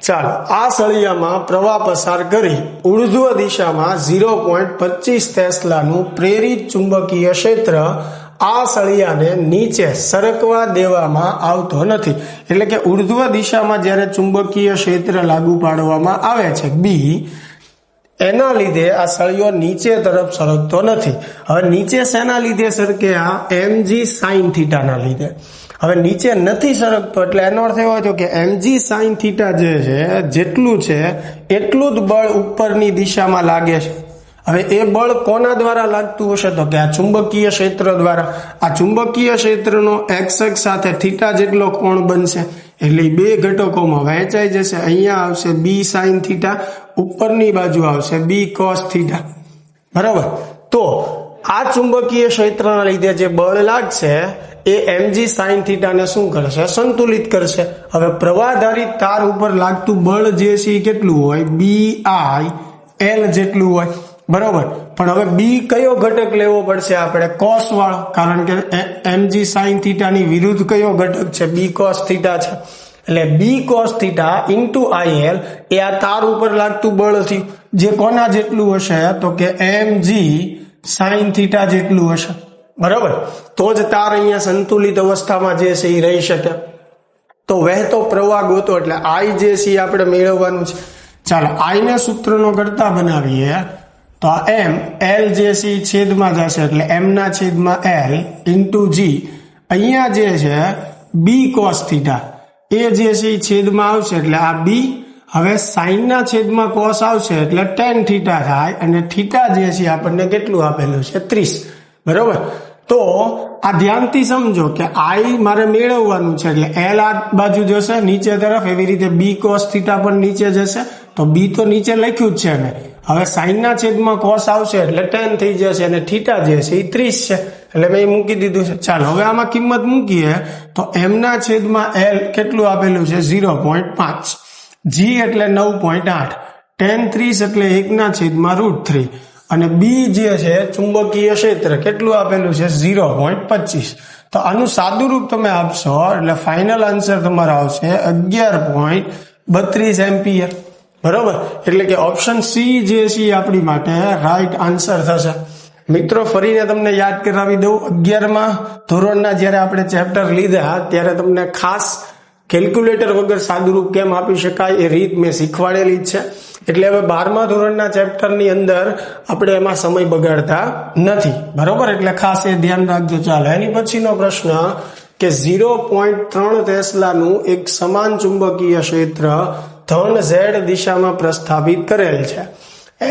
ચાલો આ સળિયામાં પ્રવાહ પસાર કરી ઉર્ધ્વ દિશામાં 0.25 ટેસ્લાનું પ્રેરિત ચુંબકીય ક્ષેત્ર આ સળિયાને નીચે સરકવા દેવામાં આવતો નથી. એટલે કે ઉર્ધ્વ દિશામાં જ્યારે ચુંબકીય ક્ષેત્ર લાગુ પાડવામાં આવે છે B, એના લીધે આ સળિયો નીચે તરફ સરકતો નથી. હવે નીચે શેના લીધે સરકે? આ mg sin θ ના લીધે. હવે નીચે નથી સરકતો એટલે એનો અર્થ એવો થયો કે mg sin θ જે છે જેટલું છે એટલું જ બળ ઉપરની દિશામાં લાગે છે. હવે એ બળ કોના દ્વારા લાગતું હશે? તો કે આ ચુંબકીય ક્ષેત્ર દ્વારા. આ ચુંબકીય ક્ષેત્રનો x અક્ષ સાથે θ જેટલો કોણ બનશે એટલે બે ઘટકોમાં વહેંચાઈ જશે. અહીંયા આવશે b sin θ, ઉપરની બાજુ આવશે b cos θ બરાબર. તો આ ચુંબકીય ક્ષેત્રના લીધે જે બળ લાગશે એ mg sin θ ને શું કરશે? સંતુલિત કરશે. હવે પ્રવાહધારિત તાર ઉપર લાગતું બળ જે છે કેટલું હોય? BI/L જેટલું હોય બરોબર. પણ હવે બી કયો ઘટક લેવો પડશે આપણે? કોસ વાળો, કારણ કે mg sin θ ની વિરુદ્ધ કયો ઘટક છે? b cos θ છે. એટલે b cos θ into IL એ આ તાર ઉપર લાગતું બળ થયું, જે કોના જેટલું હશે? તો કે mg sin θ જેટલું હશે બરોબર. તો જ તાર અહીંયા સંતુલિત અવસ્થામાં જે છે એ રહી શકે. તો વહેતો પ્રવાહ ગોતો એટલે I જે છે આપણે મેળવવાનું છે. ચાલો I ને સૂત્રનો કરતા બનાવીએ તો આ એમ એલ જે છે છેદમાં જશે એટલે એમ ના છેદમાં એલ ઇન્ટુ જી. અહીંયા જે છે બી કોસ થીટા એ જે છે એ છેદમાં આવશે એટલે આ બી. હવે સાઈન ના છેદમાં કોસ આવશે એટલે ટેન થીટા થાય અને થીટા જે છે આપણને કેટલું આપેલું છે 30. બરોબર. તો આ ધ્યાનથી સમજો કે આઈ મારે મેળવવાનું છે એટલે એલ આ બાજુ જશે નીચે તરફ, એવી રીતે બી કોસ થીટા પણ નીચે જશે. તો બી તો નીચે લખ્યું જ છે મેં. હવે સાઈન ના છેદમાં કોસ આવશે એટલે ટેન થઈ જશે અને થીટા જે છે એ 30 છે એટલે મેં મૂકી દીધું છે. ચાલો હવે આમાં કિંમત મૂકીએ તો એમ ના છેદમાં એલ કેટલું આપેલું છે 0.5, જી એટલે 9.8, tan 30 એટલે 1 ના છેદમાં √3 અને બી જે છે ચુંબકીય ક્ષેત્ર કેટલું આપેલું છે 0.25. તો આનું સાદું રૂપ તમે આપશો એટલે ફાઇનલ આન્સર તમારો આવશે 11.32 એમ્પિયર. બરોબર. એટલે કે ઓપ્શન સી જે છે આપણી માટે રાઈટ આન્સર થશે. મિત્રો ફરીને તમને યાદ કરાવી દઉં, 11મા ધોરણના જ્યારે આપણે ચેપ્ટર લીધા ત્યારે તમને ખાસ કેલ્ક્યુલેટર વગર સાદુરૂપ કેમ આપી શકાય એ રીત મેં શીખવાડેલી જ છે. એટલે હવે 12મા ધોરણના ચેપ્ટરની અંદર આપણે એમાં સમય બગાડતા નથી. બરોબર. એટલે ખાસ એ ધ્યાન રાખજો. ચાલો એની પછીનો પ્રશ્ન કે 0.3 ટેસ્લાનું એક સમાન ચુંબકીય ક્ષેત્ર ધન ઝેડ દિશામાં પ્રસ્થાપિત કરેલ છે.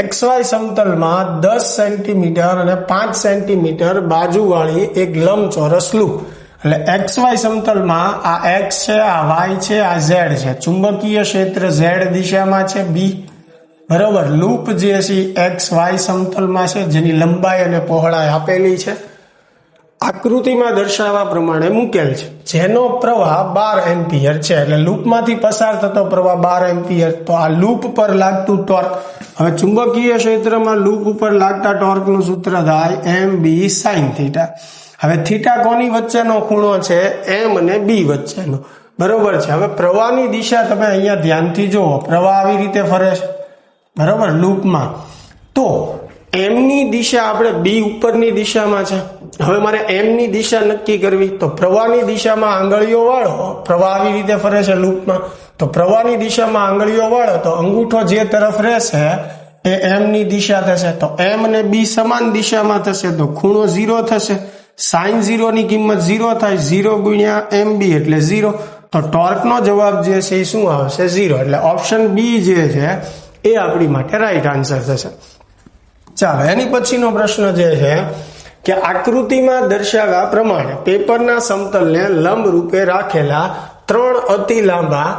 XY સમતલમાં 10 સેન્ટીમીટર અને 5 સેન્ટીમીટર બાજુવાળી એક લંબચોરસ લૂપ. એટલે XY સમતલમાં આ X છે, આ Y છે, આ Z છે. ચુંબકીય ક્ષેત્ર Z દિશામાં છે B. બરોબર. લૂપ જે છે XY સમતલમાં છે જેની લંબાઈ અને પહોળાઈ આપેલી છે. આકૃતિમાં દર્શાવવા પ્રમાણે મૂકેલ છે. જેનો પ્રવાહ 12 એમ્પિયર છે. એટલે લૂપમાંથી પસાર થતો પ્રવાહ 12 એમ્પિયર. તો આ લૂપ પર લાગતું ટોર્ક. હવે ચુંબકીય ક્ષેત્રમાં લૂપ ઉપર લાગતા ટોર્કનું સૂત્ર થાય MB sin થીટા. હવે થીટા કોની વચ્ચેનો ખૂણો છે? એમ અને બી વચ્ચેનો. બરોબર છે. હવે પ્રવાહની દિશા તમે અહીંયા ધ્યાનથી જુઓ. પ્રવાહ આવી રીતે ફરે છે. બરોબર. લૂપમાં તો એમની દિશા આપણે બી ઉપરની દિશામાં છે. હવે મારે એમની દિશા નક્કી કરવી તો પ્રવાહની દિશામાં આંગળીઓ વાળો. પ્રવાહ આવી રીતે ફરે છે લૂપમાં. તો પ્રવાહની દિશામાં આંગળીઓ વાળો તો અંગૂઠો જે તરફ રહેશે એ એમની દિશા થશે. તો એમ અને બી સમાન દિશામાં થશે તો ખૂણો 0 થશે. સાઇન 0 ની કિંમત 0 થાય. 0 ગુણ્યા MB એટલે 0. તો ટોર્કનો જવાબ જે છે એ શું આવશે? 0. એટલે ઓપ્શન બી જે છે એ આપણી માટે રાઈટ આન્સર થશે. ચાલો એની પછીનો પ્રશ્ન જે છે કે આકૃતિમાં દર્શાવ્યા પ્રમાણે પેપરના સમતલને લંબ રૂપે રાખેલા 3 અતિ લાંબા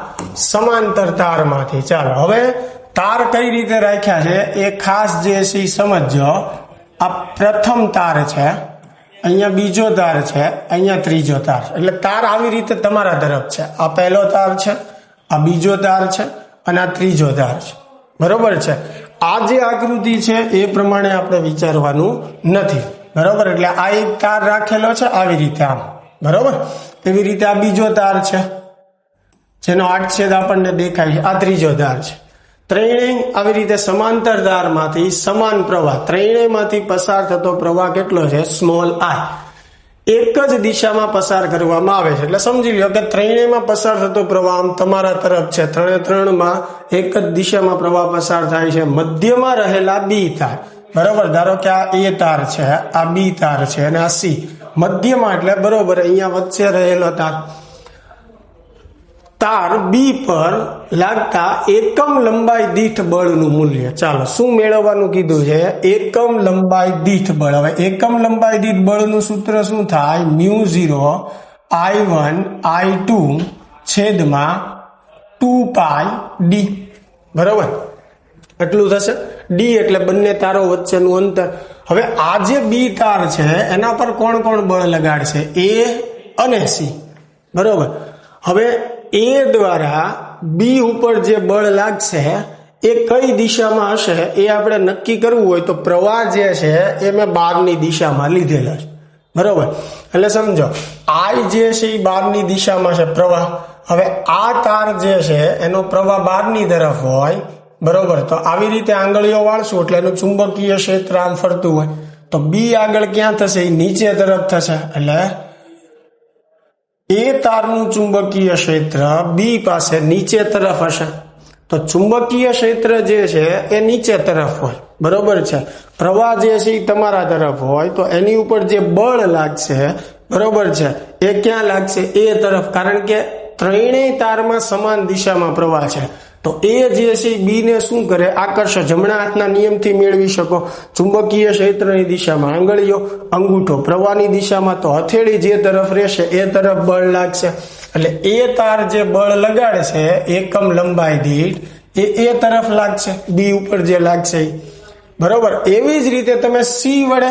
સમાંતર તારમાંથી. ચાલો હવે તાર કઈ રીતે રાખ્યા છે એ ખાસ જે છે સમજો. આ પ્રથમ તાર છે, અહીંયા બીજો તાર છે, અહીંયા ત્રીજો તાર છે. એટલે તાર આવી રીતે તમારા તરફ છે. આ પહેલો તાર છે, આ બીજો તાર છે અને આ ત્રીજો તાર છે. બરોબર છે. આ જે આકૃતિ છે એ પ્રમાણે આપણે વિચારવાનું નથી. બરોબર. એટલે આ એક તાર રાખેલો છે આવી રીતે આમ. બરોબર. એવી રીતે આ બીજો તાર છે જેનો આડછેદ આપણને દેખાય છે. આ ત્રીજો તાર છે. ત્રણેય આવી રીતે સમાંતર તારમાંથી સમાન પ્રવાહ, ત્રણેયમાંથી પસાર થતો પ્રવાહ કેટલો છે? સ્મોલ આઈ. એક જ દિશામાં પસાર કરવામાં આવે છે. એટલે સમજી લો કે ત્રણેયમાં પસાર થતો પ્રવાહ આમ તમારા તરફ છે. ત્રણેયમાં એક જ દિશામાં પ્રવાહ પસાર થાય છે. મધ્યમાં રહેલા બી તાર. બરોબર. ધારો કે આ એ તાર છે, આ બી તાર છે અને આ સી. મધ્યમાં એટલે બરોબર અહીંયા વચ્ચે રહેલો તાર બી પર લાગતા એકમ લંબાઈ દીઠ બળનું મૂલ્ય. ચાલો શું મેળવવાનું કીધું છે? એકમ લંબાઈ દીઠ બળ. હવે એકમ લંબાઈ દીઠ બળનું સૂત્ર શું થાય? μ0 I1 I2 છેદમાં 2πd. બરોબર. એટલું થશે. ડી એટલે બંને તારો વચ્ચેનું અંતર. હવે આ જે બી તાર છે એના પર કોણ કોણ બળ લગાડશે? એ અને સી. બરોબર. હવે એ દ્વારા બી ઉપર જે બળ લાગશે એ કઈ દિશામાં હશે એ આપણે નક્કી કરવું હોય તો પ્રવાહ જે છે એ મેં બહારની દિશામાં લીધેલો છે. બરોબર. એટલે સમજો આઈ જે છે એ બહારની દિશામાં છે પ્રવાહ. હવે આ તાર જે છે એનો પ્રવાહ બહારની તરફ હોય. બરોબર. તો આવી રીતે આંગળીઓ વાળશું એટલે એનું ચુંબકીય ક્ષેત્ર આમ ફરતું હોય. તો બી આગળ ક્યાં થશે? એ નીચે તરફ થશે. એટલે એ તારનું ચુંબકીય ક્ષેત્ર બી પાસે નીચે તરફ હશે. તો ચુંબકીય ક્ષેત્ર જે છે એ નીચે તરફ હોય, બરોબર છે. પ્રવાહ જે છે એ તમારા તરફ હોય તો એની ઉપર જે બળ લાગશે, બરોબર છે, એ ક્યાં લાગશે? એ તરફ, કારણ કે ત્રણેય તારમાં સમાન દિશામાં પ્રવાહ છે. તો એ જે છે બી ને શું કરે? આકર્ષે. જમણા હાથના નિયમથી મેળવી શકો. ચુંબકીય ક્ષેત્રની દિશામાં આંગળીઓ, અંગૂઠો પ્રવાહની દિશામાં, તો હથેળી જે તરફ રહેશે એ તરફ બળ લાગશે. એટલે એ તાર જે બળ લગાડે છે એકમ લંબાઈ દીઠ એ તરફ લાગશે, બી ઉપર જે લાગશે એ, બરોબર. એવી જ રીતે તમે સી વડે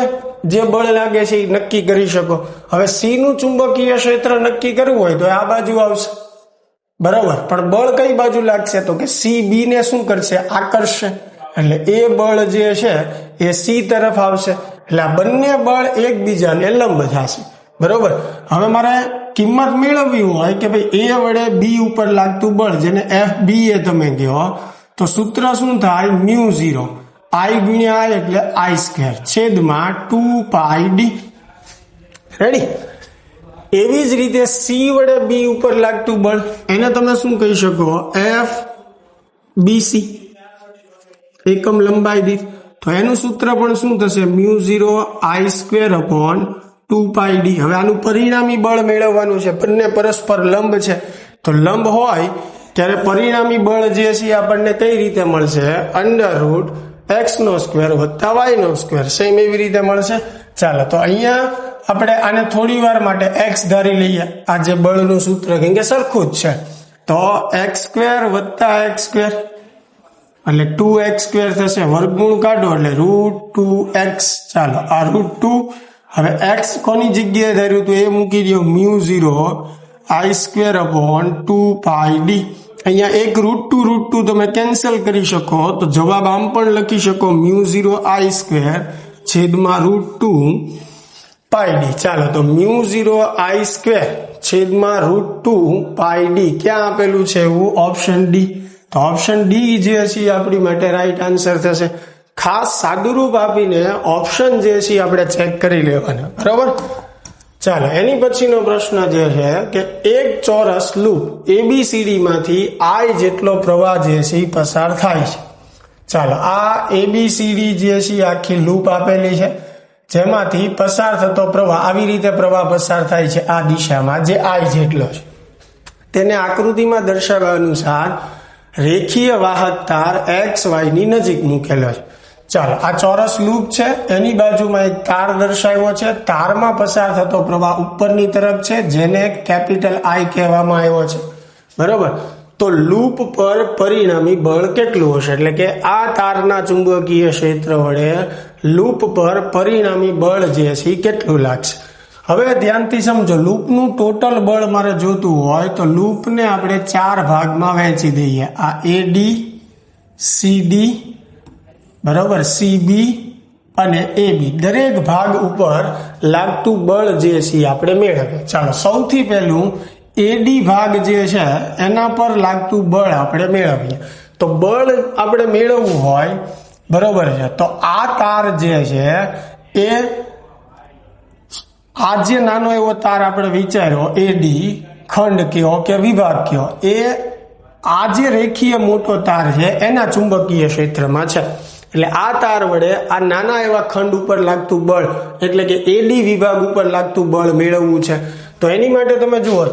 જે બળ લાગે છે એ નક્કી કરી શકો. હવે સી નું ચુંબકીય ક્ષેત્ર નક્કી કરવું હોય તો આ બાજુ આવશે, બરોબર. પણ બળ કઈ બાજુ લાગશે? તો કે સી બી ને શું કરશે? આકર્ષશે. એટલે એ બળ જે છે એ સી તરફ આવશે. એટલે આ બંને બળ એકબીજાને લંબ થશે, બરોબર. હવે મારે કિંમત મેળવવી હોય કે ભાઈ એ વડે બી ઉપર લાગતું બળ, જેને એફ બી એ તમે કહો, તો સૂત્ર શું થાય? મ્યુ 0 I ગુણ્યા I એટલે I સ્ક્વેર છેદમાં 2πd. રેડી? એવી જ રીતે સી વડે બી ઉપર લાગતું બળ, એને તમે શું કહી શકો? એફ બીસી, એકમ લંબાઈ દીઠ. તો એનું સૂત્ર પણ શું થશે? Mu 0 I square upon 2πd. હવે આનું પરિણામી બળ મેળવવાનું છે. બંને પરસ્પર લંબ છે, તો લંબ હોય ત્યારે પરિણામી બળ જે છે આપણને કઈ રીતે મળશે? અંડર રૂટ x² વત્તા y². સેમ એવી રીતે મળશે. ચાલો, તો અહીંયા આપણે આને થોડી વાર માટે x ધારી લઈએ, આ જે બળનું સૂત્ર, કેમ કે સરખું જ છે. તો x² વત્તા x² એટલે 2x² થશે. વર્ગમૂળ કાઢો એટલે √2x. ચાલો, આ √2. હવે x કોની જગ્યાએ ધાર્યું તો એ મૂકી દો, મ્યુ 0 I² અપોન 2πd. અહીંયા એક √2 તમે કેન્સલ કરી શકો, તો જવાબ આમ પણ લખી શકો, મ્યુ 0 I² છેદમાં √2πd. ચાલો, તો મ્યુ 0 I² છેદમાં √2πd ક્યાં આપેલું છે? એવું ઓપ્શન ડી. તો ઓપ્શન ડી જે છે આપણી માટે રાઈટ આન્સર થશે. ખાસ સાદુરૂપ આપીને ઓપ્શન જે છે આપણે ચેક કરી લેવાના, બરાબર. ચાલો, એની પછીનો પ્રશ્ન જે છે કે એક ચોરસ લૂપ ABCD માંથી I જેટલો પ્રવાહ જે છે પસાર થાય છે. ચાલો, આ ABCD જે છે આખી લૂપ આપેલી છે, જેમાંથી પસાર થતો પ્રવાહ આવી રીતે પ્રવાહ પસાર થાય છે આ દિશામાં, જે I જેટલો છે. તેને આકૃતિમાં દર્શાવ્યા અનુસાર રેખીય વાહક તાર XY ની નજીક મૂકેલો છે. ચાલો, આ ચોરસ લૂપ છે, એની બાજુમાં એક તાર દર્શાવ્યો છે. તારમાં પસાર થતો પ્રવાહ ઉપરની તરફ છે, જેને કેપિટલ I કહેવામાં આવ્યો છે, બરોબર. તો લૂપ પર પરિણામી બળ કેટલું હશે? એટલે કે આ તારના ચુંબકીય ક્ષેત્ર વડે લૂપ પર પરિણામી બળ જે છે કેટલું લાગશે? હવે ધ્યાનથી સમજો, લૂપનું ટોટલ બળ મારે જોતું હોય તો લૂપને આપણે 4 ભાગમાં વહેંચી દઈએ. આ AD, CD, બરોબર, CB અને AB, દરેક ભાગ ઉપર લાગતું બળ જે છે આપણે મેળવીએ. ચાલો, સૌથી પહેલું AD ભાગ જે છે એના પર લાગતું બળ આપણે મેળવીએ. તો બળ આપણે મેળવવું હોય, બરોબર છે, તો આ તાર જે છે એ આ જે નાનો એવો તાર આપણે વિચાર્યો, AD ખંડ કયો કે વિભાગ કયો, એ આ જે રેખીય મોટો તાર છે એના ચુંબકીય ક્ષેત્રમાં છે. એટલે આ તાર વડે આ નાના એવા ખંડ ઉપર લાગતું બળ, એટલે કે AD વિભાગ ઉપર લાગતું બળ મેળવવું છે. તો એની માટે તમે જુઓ,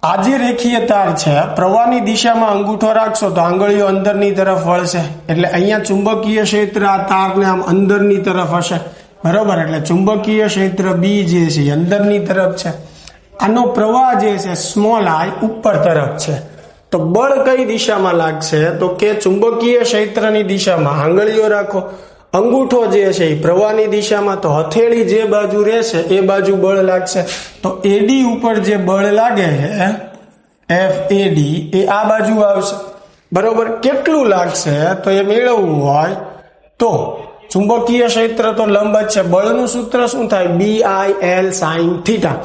આ જે રેખીય તાર છે, પ્રવાહની દિશામાં અંગૂઠો રાખશો તો આંગળીઓ અંદરની તરફ વળશે. એટલે અહીંયા ચુંબકીય ક્ષેત્ર આ તારને આમ અંદરની તરફ હશે, બરોબર. એટલે ચુંબકીય ક્ષેત્ર બી જે છે અંદરની તરફ છે. આનો પ્રવાહ જે છે સ્મોલ I ઉપર તરફ છે. તો બળ કઈ દિશામાં લાગશે? તો કે ચુંબકીય ક્ષેત્રની દિશામાં. આંગળીઓ રાખો, અંગૂઠો જે છે એ પ્રવાહની દિશામાં, તો હથેળી જે બાજુ રહેશે એ બાજુ બળ લાગશે. તો AD ઉપર જે બળ લાગે છે FAD એ આ બાજુ આવશે, બરોબર. કેટલું લાગશે તો એ મેળવવું હોય તો ચુંબકીય ક્ષેત્ર તો લંબ જ છે, બળનું સૂત્ર શું થાય? BIL sin theta.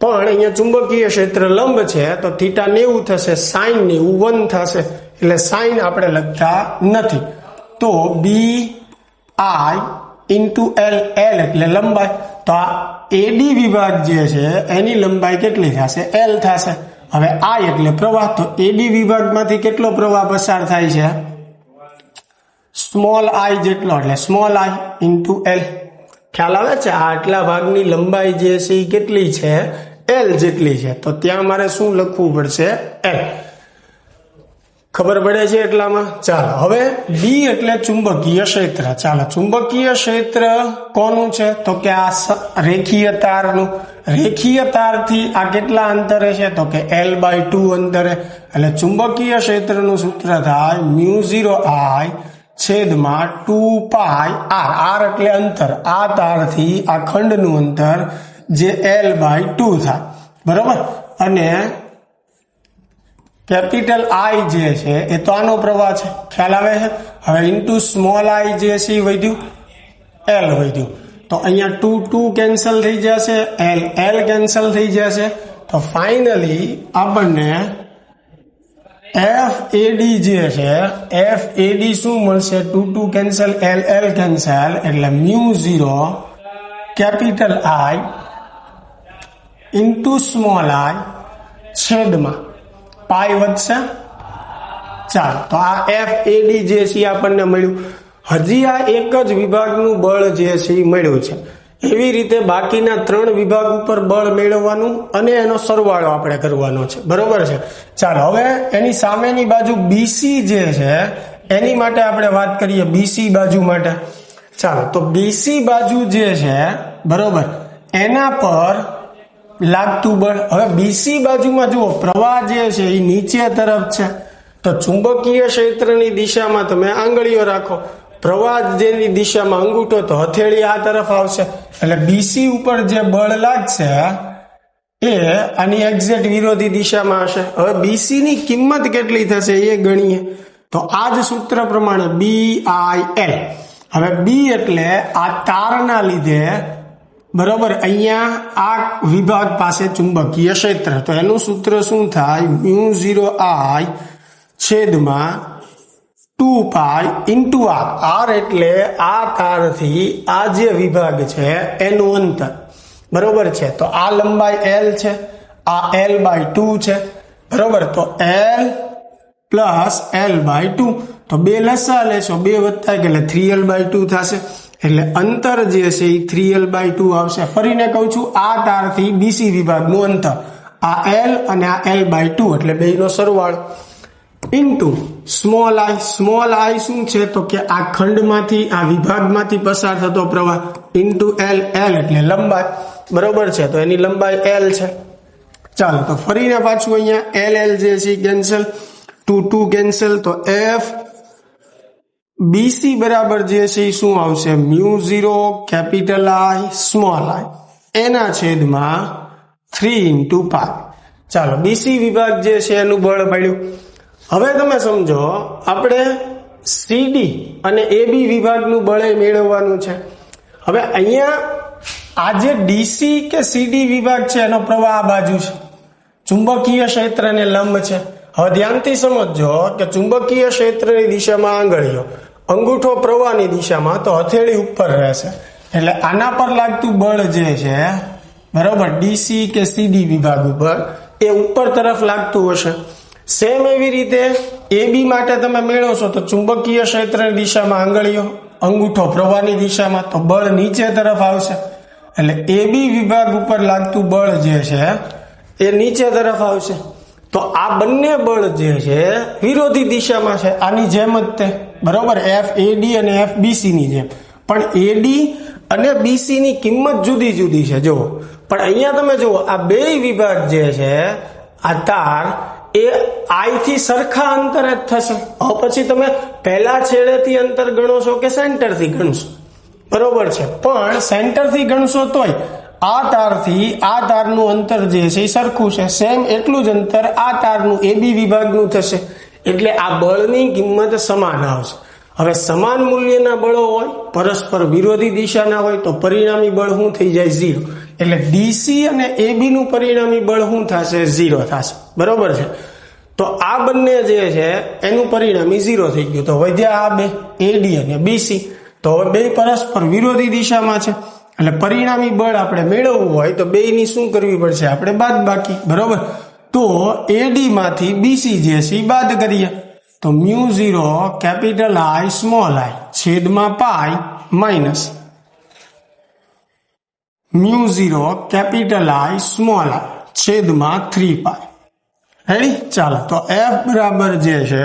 પણ અહીંયા ચુંબકીય ક્ષેત્ર લંબ છે તો થીટા 90 થશે, સાઈન 90 1 થશે, એટલે સાઈન આપણે લખતા નથી. તો BI into L, L એટલે લંબાઈ. તો આ AD વિભાગ જે છે એની લંબાઈ કેટલી થશે? L થશે. હવે I એટલે પ્રવાહ, તો AB વિભાગમાંથી કેટલો પ્રવાહ પસાર થાય છે? સ્મોલ I જેટલો, એટલે સ્મોલ I ઇન્ટુ L. ખ્યાલ આવે છે? આટલા ભાગની લંબાઈ જે છે એ કેટલી છે? L જેટલી છે. તો ત્યાં મારે શું લખવું પડશે? L. ખબર પડે છે એટલામાં? ચાલો હવે B એટલે ચુંબકીય ક્ષેત્ર. ચાલો ચુંબકીય ક્ષેત્ર કોનું છે? તો કે આ રેખીય તારનું. રેખીય તારથી આ કેટલા અંતરે છે? તો કે L/2 અંતરે. એટલે ચુંબકીય ક્ષેત્રનું સૂત્ર થાય μ0I છેદમાં 2π r. r એટલે અંતર. આ તારથી આ ખંડનું અંતર જે L/2 થાય, બરોબર. અને કેપિટલ I જે છે એ તો આનો પ્રવાહ છે, ખ્યાલ આવે છે? હવે ઇન્ટુ સ્મોલ I જે છે વધ્યું, L વધ્યું. તો અહીંયા 2 કેન્સલ થઈ જશે, L કેન્સલ થઈ જશે. તો ફાઇનલી આપણને FAD જે છે, FAD શું મળશે? 2 કેન્સલ, L કેન્સલ, એટલે μ0 capital I into small I છેદમાં પાઈ વધશે. ચાલો તો આ FAD જે છે આપણને મળ્યું. હજી આ એક જ વિભાગનું બળ જે છે એ મળ્યું છે. એવી રીતે બાકીના 3 વિભાગ ઉપર બળ મેળવવાનું અને એનો સરવાળો આપણે કરવાનો છે, બરોબર છે. ચાલો હવે એની સામેની બાજુ BC જે છે એની માટે આપણે વાત કરીએ. BC બાજુ માટે ચાલો તો BC બાજુ જે છે, બરોબર, એના પર લાગતું બળ. હવે BC બાજુમાં જુઓ પ્રવાહ જે છે એ નીચે તરફ છે, તો ચુંબકીય ક્ષેત્રની દિશામાં તમે આંગળીઓ રાખો. પ્રવાહ જેની દિશામાં અંગૂઠો, તો હથેળી આ તરફ આવશે. એટલે BC ઉપર જે બળ લાગશે એ આની એક્ઝેક્ટ વિરોધી દિશામાં હશે. હવે BC ની કિંમત કેટલી થશે એ ગણીએ. તો આ જ સૂત્ર પ્રમાણે BIL. હવે B એટલે આ તારના લીધે, બરોબર, અહીંયા આ વિભાગ પાસે ચુંબકીય ક્ષેત્ર. તો એનું સૂત્ર શું થાય? μ0I છેદમાં 2π ઇન્ટુ R. R એટલે આ તારથી આ જે વિભાગ છે એનું અંતર, બરોબર છે. તો આ લંબાઈ L છે, આ L/2 છે, બરોબર. તો L પ્લસ L/2. તો 2 લસા લેશો, 2 વત્તા એટલે 3L/2 થશે. એટલે અંતર જે છે એ 3L/2 આવશે. ફરીને કહું છું, આ તારથી BC વિભાગનું અંતર આ L અને આ L/2 એટલે બેયનો સરવાળો into small I. Small I શું છે? તો કે આ ખંડમાંથી, આ વિભાગમાંથી પસાર થતો પ્રવાહ ઇન્ટુ L. L એટલે લંબાઈ, બરોબર છે. તો એની લંબાઈ L છે. ચાલો તો ફરીને પાછું અહીંયા L જે છે કેન્સલ, 2 કેન્સલ. તો BC બરાબર જે છે એ શું આવશે? μ0 કેપિટલ I સ્મોલ I એના છેદમાં 3 × π. ચાલો BC વિભાગ જે છે એનું બળ મળ્યું. હવે તમે સમજો આપણે CD અને AB વિભાગનું બળ મેળવવાનું છે. હવે અહીંયા આ જે DC કે CD વિભાગ છે એનો પ્રવાહ આ બાજુ છે, ચુંબકીય ક્ષેત્રને લંબ છે. હવે ધ્યાનથી સમજજો કે ચુંબકીય ક્ષેત્રની દિશામાં આંગળીઓ, અંગૂઠો પ્રવાહની દિશામાં, તો હથેળી ઉપર રહેશે. એટલે આના પર લાગતું બળ જે છે, બરોબર, DC કે CD વિભાગ ઉપર એ ઉપર તરફ લાગતું હશે. સેમ એવી રીતે AB માટે તમે મેળવશો તો ચુંબકીય ક્ષેત્રની દિશામાં આંગળીઓ, અંગૂઠો પ્રવાહની દિશામાં, તો બળ નીચે તરફ આવશે. એટલે AB વિભાગ ઉપર લાગતું બળ જે છે એ નીચે તરફ આવશે. તો આ બંને બળ જે છે વિરોધી દિશામાં છે, આની જેમ જ તે, બરોબર, FAD અને FBC ની જેમ. પણ AD અને BC ની કિંમત જુદી જુદી છે. જુઓ, પણ અહીંયા તમે જુઓ આ બે વિભાગ જે છે, આ તાર એ I થી સરખા અંતરે જ થશે. હવે પછી તમે પહેલા છેડેથી અંતર ગણો છો કે સેન્ટરથી ગણશો, બરોબર છે. પણ સેન્ટરથી ગણશો તોય આ તારથી આ તારનું અંતર જે છે એ સરખું છે. સેમ એટલું જ અંતર આ તારનું AB વિભાગનું થશે. એટલે આ બળની કિંમત સમાન આવશે. હવે સમાન મૂલ્યના બળો હોય, પરસ્પર વિરોધી દિશાના હોય, તો પરિણામી બળ શું થઈ જાય? 0. એટલે DC અને AB નું પરિણામી બળ શું થશે? 0 થશે, બરોબર છે. તો આ બંને જે છે એનું પરિણામી 0 થઈ ગયું. તો વધ્યા આ બે, AD અને BC. તો હવે બે પરસ્પર વિરોધી દિશામાં છે. એટલે પરિણામી બળ આપણે મેળવવું હોય તો બેયની શું કરવી પડશે? આપણે બાદબાકી, બરોબર. તો એડી માંથી બીસી જે છે બાદ કરીએ તો મ્યુ0 કેપિટલ I સ્મોલ I છેદમાં પાઈ માઇનસ મ્યુ0 કેપિટલ I સ્મોલ I છેદમાં 3 પાઈ. રેડી? ચાલો તો f બરાબર જે છે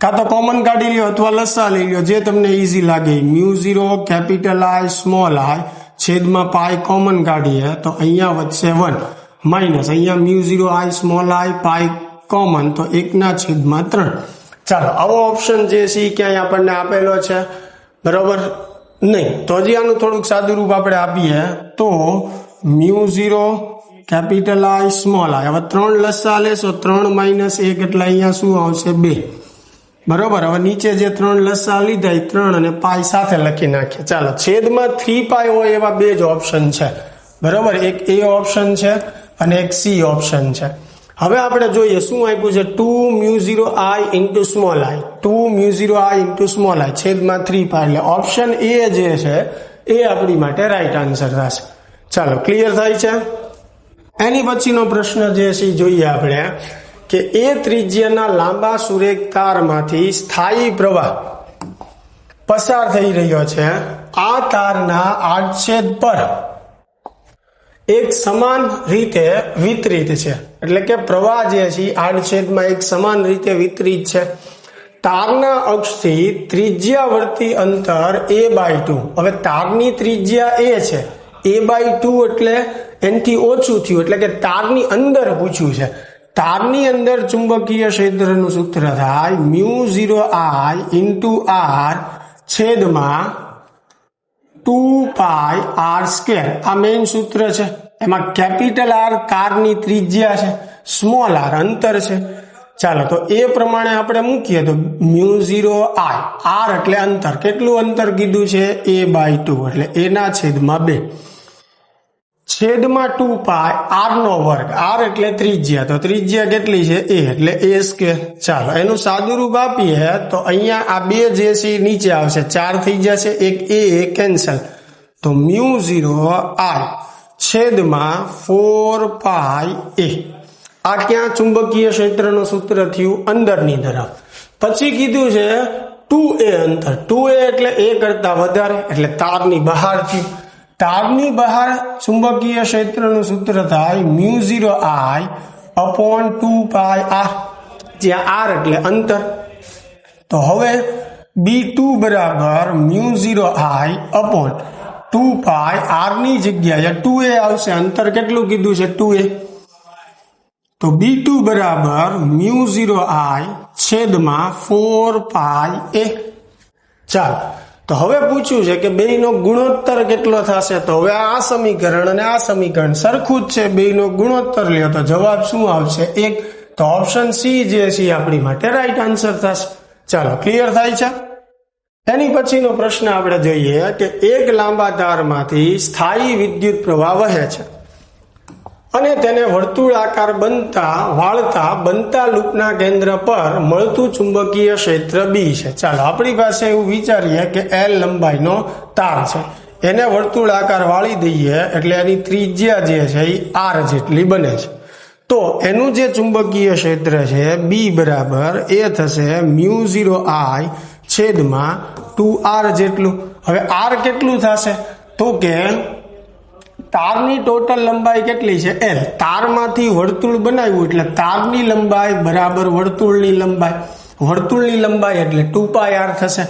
કાં તો કોમન કાઢી લ્યો અથવા લસા લઈ લ્યો, જે તમને ઈઝી લાગે. મ્યુ0 કેપિટલ I સ્મોલ I છેદમાં પાઈ કોમન કાઢીએ તો અહીંયા વધશે 1 માઇનસ અહીંયા મ્યુ0 I small I pi common તો 1/3. ચાલો આવો ઓપ્શન જે છે ક્યાંય આપણને આપેલો છે? બરોબર નહીં. તો હજી આનું થોડુંક સાદું રૂપ આપણે આપીએ તો મ્યુ0 કેપિટલ I સ્મોલ I. હવે 3 લસા લેશો 3 માઇનસ 1 એટલે અહીંયા શું આવશે 2. બરોબર. હવે નીચે જે 3 લસા લીધા એ 3 અને પાઈ સાથે લખી નાખીએ. ચાલો છેદમાં 3 પાઈ હોય એવા બે જ ઓપ્શન છે. બરોબર. એક એ ઓપ્શન છે અને એક સી ઓપ્શન છે. હવે આપણે જોઈએ શું આપ્યું છે 2 મ્યુ0 I into small I. 2 મ્યુ0 I into small I છેદમાં 3 પાઈ એટલે ઓપ્શન એ જે છે એ આપણી માટે રાઈટ આન્સર થશે. ચાલો ક્લિયર થાય છે? એની પછીનો પ્રશ્ન જે છે જોઈએ આપણે કે એ ત્રિજ્યાના લાંબા સુરેખ તારમાંથી સ્થાયી પ્રવાહ પસાર થઈ રહ્યો છે. આ તારના આડછેદ પર એક સમાન રીતે વિતરિત છે. એટલે કે પ્રવાહ જે છે આડછેદમાં એક સમાન રીતે વિતરિત છે. તારના અક્ષથી ત્રિજ્યાવર્તી અંતર a/2. હવે તારની ત્રિજ્યા a છે, a/2 એટલે એનાથી ઓછું થયું, એટલે કે તારની અંદર પૂછ્યું છે. તારની અંદર ચુંબકીય ક્ષેત્રનું સૂત્ર થાય મ્યુ0 I ઇન્ટુ r છેદમાં 2 પાઈ r². આ મેઇન સૂત્ર છે. એમાં કેપિટલ R તારની ત્રિજ્યા છે, સ્મોલ r અંતર છે. ચાલો તો એ પ્રમાણે આપણે મૂકીએ તો મ્યુ0 I r એટલે અંતર. કેટલું અંતર કીધું છે? a/2 એટલે a/2 છેદમાં 2 પાઈ r². r એટલે ત્રિજ્યા, તો ત્રિજ્યા કેટલી છે? a એટલે a². ચાલો એનું સાદું રૂપ આપીએ તો અહીંયા આ બે જે છે નીચે આવશે, 4 થઈ જશે, એક a કેન્સલ. તો મ્યુ0 I છેદમાં 4 પાઈ a. આ ક્યાં ચુંબકીય ક્ષેત્રનું સૂત્ર થયું? અંદરની તરફ. પછી કીધું છે 2a અંતર. 2a એટલે a કરતા વધારે એટલે તારની બહાર થયું. તારની બહાર ચુંબકીય ક્ષેત્રનું સૂત્ર થાય મ્યુ0 I અપોન 2 પાઈ r, જ્યાં r એટલે અંતર. તો હવે B2 બરાબર મ્યુ0 I અપોન 2 પાઈ r ની જગ્યાએ 2a આવશે. અંતર કેટલું કીધું છે? 2a. તો B2 બરાબર મ્યુ0 I છેદમાં 4 પાઈ a. ચાલો તો હવે પૂછ્યું છે કે બેયનો ગુણોત્તર કેટલો થશે? તો હવે આ સમીકરણ અને આ સમીકરણ સરખું જ છે, બેયનો ગુણોત્તર લ્યો તો જવાબ શું આવશે? 1. તો ઓપ્શન સી જે છે આપણી માટે રાઈટ આન્સર થશે. ચાલો ક્લિયર થાય છે? એની પછીનો પ્રશ્ન આપણે જોઈએ કે એક લાંબા તારમાંથી સ્થાયી વિદ્યુત પ્રવાહ વહે છે અને તેને વર્તુળાકાર વાળતા બનતા લૂપના કેન્દ્ર પર મળતું ચુંબકીય ક્ષેત્ર B છે. ચાલો આપણી પાસે એવું વિચારીએ કે L લંબાઈનો તાર છે, એને વર્તુળાકાર વાળી દઈએ એટલે એની ત્રિજ્યા જે છે એ r જેટલી બને છે. તો એનું જે ચુંબકીય ક્ષેત્ર છે B બરાબર એ થશે મ્યુ0 I છેદમાં 2r જેટલું. હવે r કેટલું થશે? તો કે તારની ટોટલ લંબાઈ કેટલી છે? L. તારમાંથી વર્તુળ બનાવ્યું એટલે તારની લંબાઈ બરાબર વર્તુળની લંબાઈ. વર્તુળની લંબાઈ એટલે 2 પાઈ r થશે.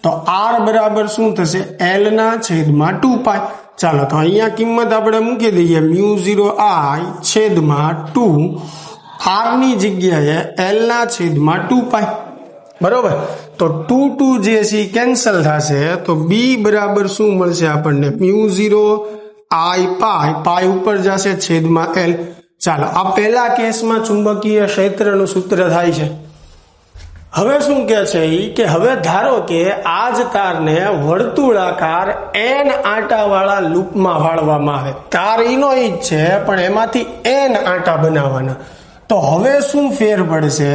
તો r બરાબર શું થશે? L/2 પાઈ. ચાલો તો અહીંયા કિંમત આપણે મૂકી દઈએ મ્યુ0 I છેદમાં 2 r ની જગ્યાએ L/2 પાઈ. બરોબર. તો 2 જે છે કેન્સલ થશે તો B બરાબર શું મળશે આપણને? મ્યુ0 I પાઈ ઉપર જશે છેદમાં L. ચાલો આ પહેલા કેસમાં ચુંબકીય ક્ષેત્રનું સૂત્ર થાય છે. હવે શું કહે છે કે હવે ધારો કે આ જ તારને વર્તુળાકાર n આંટાવાળા લૂપમાં વાળવામાં આવે. તાર ઈનો ઈ જ છે પણ એમાંથી n આંટા બનાવવાના. તો હવે શું ફેર પડશે?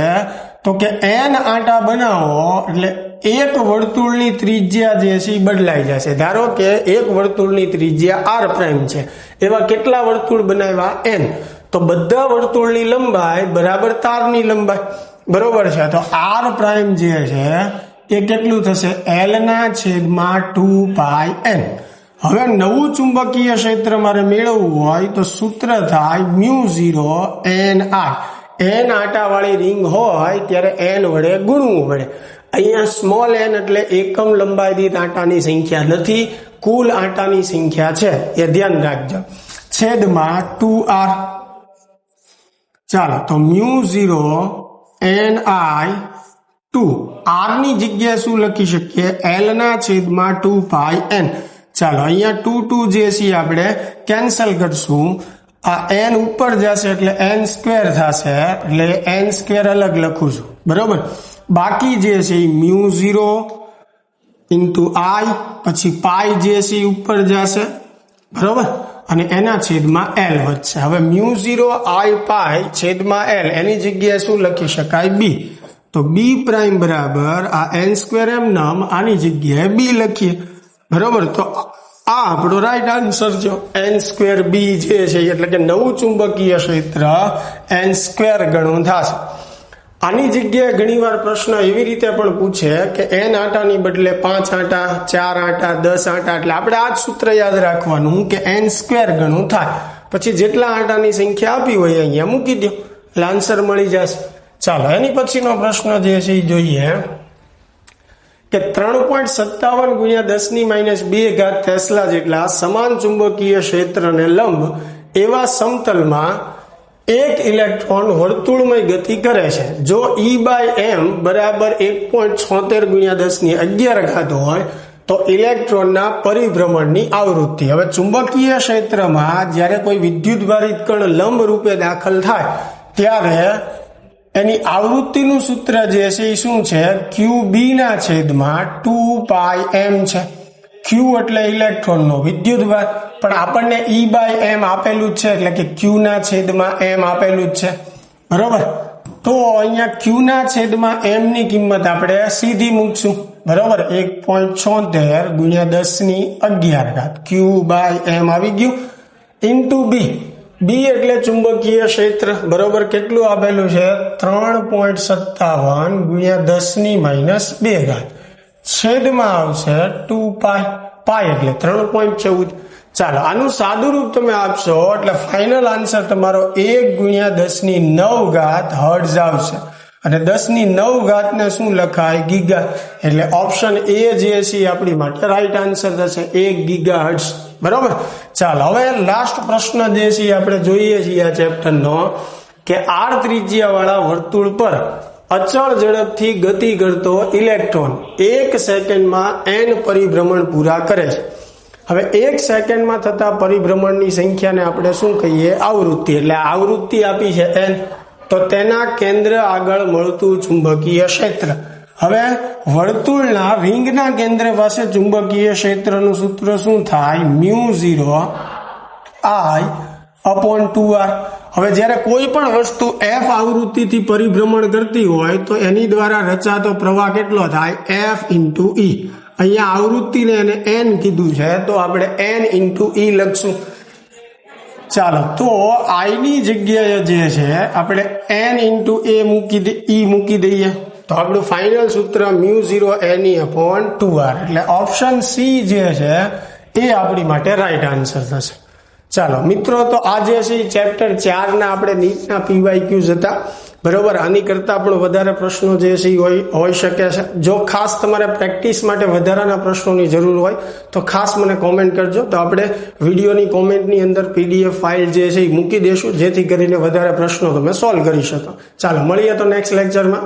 તો કે n આંટા બનાવો એટલે એક વર્તુળની ત્રિજ્યા જે છે એ બદલાઈ જશે. ધારો કે એક વર્તુળની ત્રિજ્યા r' છે, એવા કેટલા વર્તુળ બનાવ્યા? n. તો બધા વર્તુળની લંબાઈ બરાબર તારની લંબાઈ, બરોબર છે. તો આર પ્રાઇમ જે છે એ કેટલું થશે? L ના છેદમાં 2πn. હવે નવું ચુંબકીય ક્ષેત્ર મારે મેળવવું હોય તો સૂત્ર થાય μ0 ni. n આંટાવાળી રિંગ હોય ત્યારે n વડે ગુણવું પડે. અહીંયા સ્મોલ n એટલે એકમ લંબાઈ દીઠ આંટાની સંખ્યા નથી, કુલ આંટાની સંખ્યા છે, એ ધ્યાન રાખજો. છેદમાં 2r. ચાલો, તો μ0 ni 2 r ની જગ્યાએ શું લખી શકીએ? L ના છેદમાં 2πn. ચાલો, અહીંયા 2 જે છે આપણે કેન્સલ કરશું. આ n ઉપર જશે એટલે n સ્ક્વેર થશે, એટલે n સ્ક્વેર અલગ લખું છું, બરોબર. બાકી જે છે એ μ0 ઇન્ટુ i, પછી પાઈ જે છે એ ઉપર જશે, બરોબર, અને એના છેદમાં l વધશે. હવે μ0 i પાઈ છેદમાં l એની જગ્યાએ શું લખી શકાય? b. તો b પ્રાઇમ બરાબર આ n સ્ક્વેર એમ નામ, આની જગ્યાએ b લખીએ, બરોબર. તો આ આપણો રાઈટ આન્સર છે. n સ્ક્વેર b જે છે એટલે કે નવું ચુંબકીય ક્ષેત્ર n સ્ક્વેર ગણું થશે. આની જગ્યાએ ઘણીવાર પ્રશ્ન એવી રીતે પણ પૂછે કે n આંટાની બદલે 5 આંટા, 4 આંટા, 10 આંટા, એટલે આપણે આ જ સૂત્ર યાદ રાખવાનું કે n સ્ક્વેર ગણું થાય. પછી જેટલા આંટાની સંખ્યા આપી હોય અહીંયા મૂકી દો એટલે આન્સર મળી જશે. ચાલો, એની પછીનો પ્રશ્ન જે છે એ જોઈએ કે 3.57 × 10⁻2 ટેસ્લા જેટલા સમાન ચુંબકીય ક્ષેત્રને લંબ એવા સમતલમાં એક ઇલેક્ટ્રોન વર્તુળમય ગતિ કરે છે. જો E/m બરાબર 1.76 × 10⁻11 હોય તો ઇલેક્ટ્રોનના પરિભ્રમણની આવૃત્તિ. હવે ચુંબકીય ક્ષેત્રમાં જ્યારે કોઈ વિદ્યુતભારિત કણ લંબ રૂપે દાખલ થાય ત્યારે એની આવૃત્તિનું સૂત્ર જે છે એ શું છે? qb ના છેદમાં 2πm છે. q એટલે ઇલેક્ટ્રોનનો વિદ્યુતભાર, પણ આપણને E/m આપેલું જ છે એટલે કે q ના છેદમાં m આપેલું જ છે, બરોબર. તો અહીંયા q ના છેદમાં m ની કિંમત આપણે સીધી મૂકશું, બરોબર. 1.76 × 10⁻11 q/m આવી ગયું ઇન્ટુ b. b એટલે ચુંબકીય ક્ષેત્ર, બરોબર. કેટલું આપેલું છે? 3.57 × 10⁻2 છેદમાં આવશે 2π. પાઈ એટલે 3.14. ચાલો, આનું સાદું રૂપ તમે આપશો એટલે ફાઇનલ આન્સર તમારો 1 × 10⁹ હર્ટ્ઝ આવશે. અને 10⁹ ને શું લખાય? ગીગા. એટલે ઓપ્શન એ જે છે આપણી માટે રાઈટ આન્સર થશે, 1 ગીગાહર્ટ્ઝ, બરોબર. ચાલો, હવે લાસ્ટ પ્રશ્ન જે છે આપણે જોઈએ છીએ આ ચેપ્ટરનો કે r ત્રિજ્યા વાળા વર્તુળ પર અચળ ઝડપથી ગતિ કરતો ઇલેક્ટ્રોન 1 સેકન્ડમાં n પરિભ્રમણ પૂરા કરે છે. હવે 1 સેકન્ડમાં થતા પરિભ્રમણની સંખ્યાને આપણે શું કહીએ? આવૃત્તિ. એટલે આવૃત્તિ આપી છે n, તો તેના કેન્દ્ર આગળ મળતું ચુંબકીય ક્ષેત્ર. હવે વર્તુળના રિંગના કેન્દ્ર પાસે ચુંબકીય ક્ષેત્રનું સૂત્ર શું થાય? μ0I/2r. હવે જ્યારે કોઈ પણ વસ્તુ f આવૃત્તિથી પરિભ્રમણ કરતી હોય તો એની દ્વારા રચાતો પ્રવાહ કેટલો થાય? f × e. અહીંયા આવૃત્તિને એને n કીધું છે તો આપણે n × e લખશું. ચાલો, તો i ની જગ્યાએ જે છે આપણે n × e મૂકી દઈએ તો આપણું ફાઇનલ સૂત્ર μ0ne/2r. એટલે ઓપ્શન સી જે છે એ આપણી માટે રાઈટ આન્સર થશે. ચાલો મિત્રો, તો આ જે છે ચેપ્ટર 4 ના આપણે નીટના PYQs હતા, બરોબર. આની કરતા પણ વધારે પ્રશ્નો જે છે હોઈ શકે છે. જો ખાસ તમારે પ્રેક્ટિસ માટે વધારાના પ્રશ્નોની જરૂર હોય તો ખાસ મને કોમેન્ટ કરજો, તો આપણે વિડીયોની કોમેન્ટની અંદર PDF ફાઇલ જે છે એ મૂકી દેશું જેથી કરીને વધારે પ્રશ્નો તમે સોલ્વ કરી શકો. ચાલો, મળીએ તો નેક્સ્ટ લેક્ચરમાં.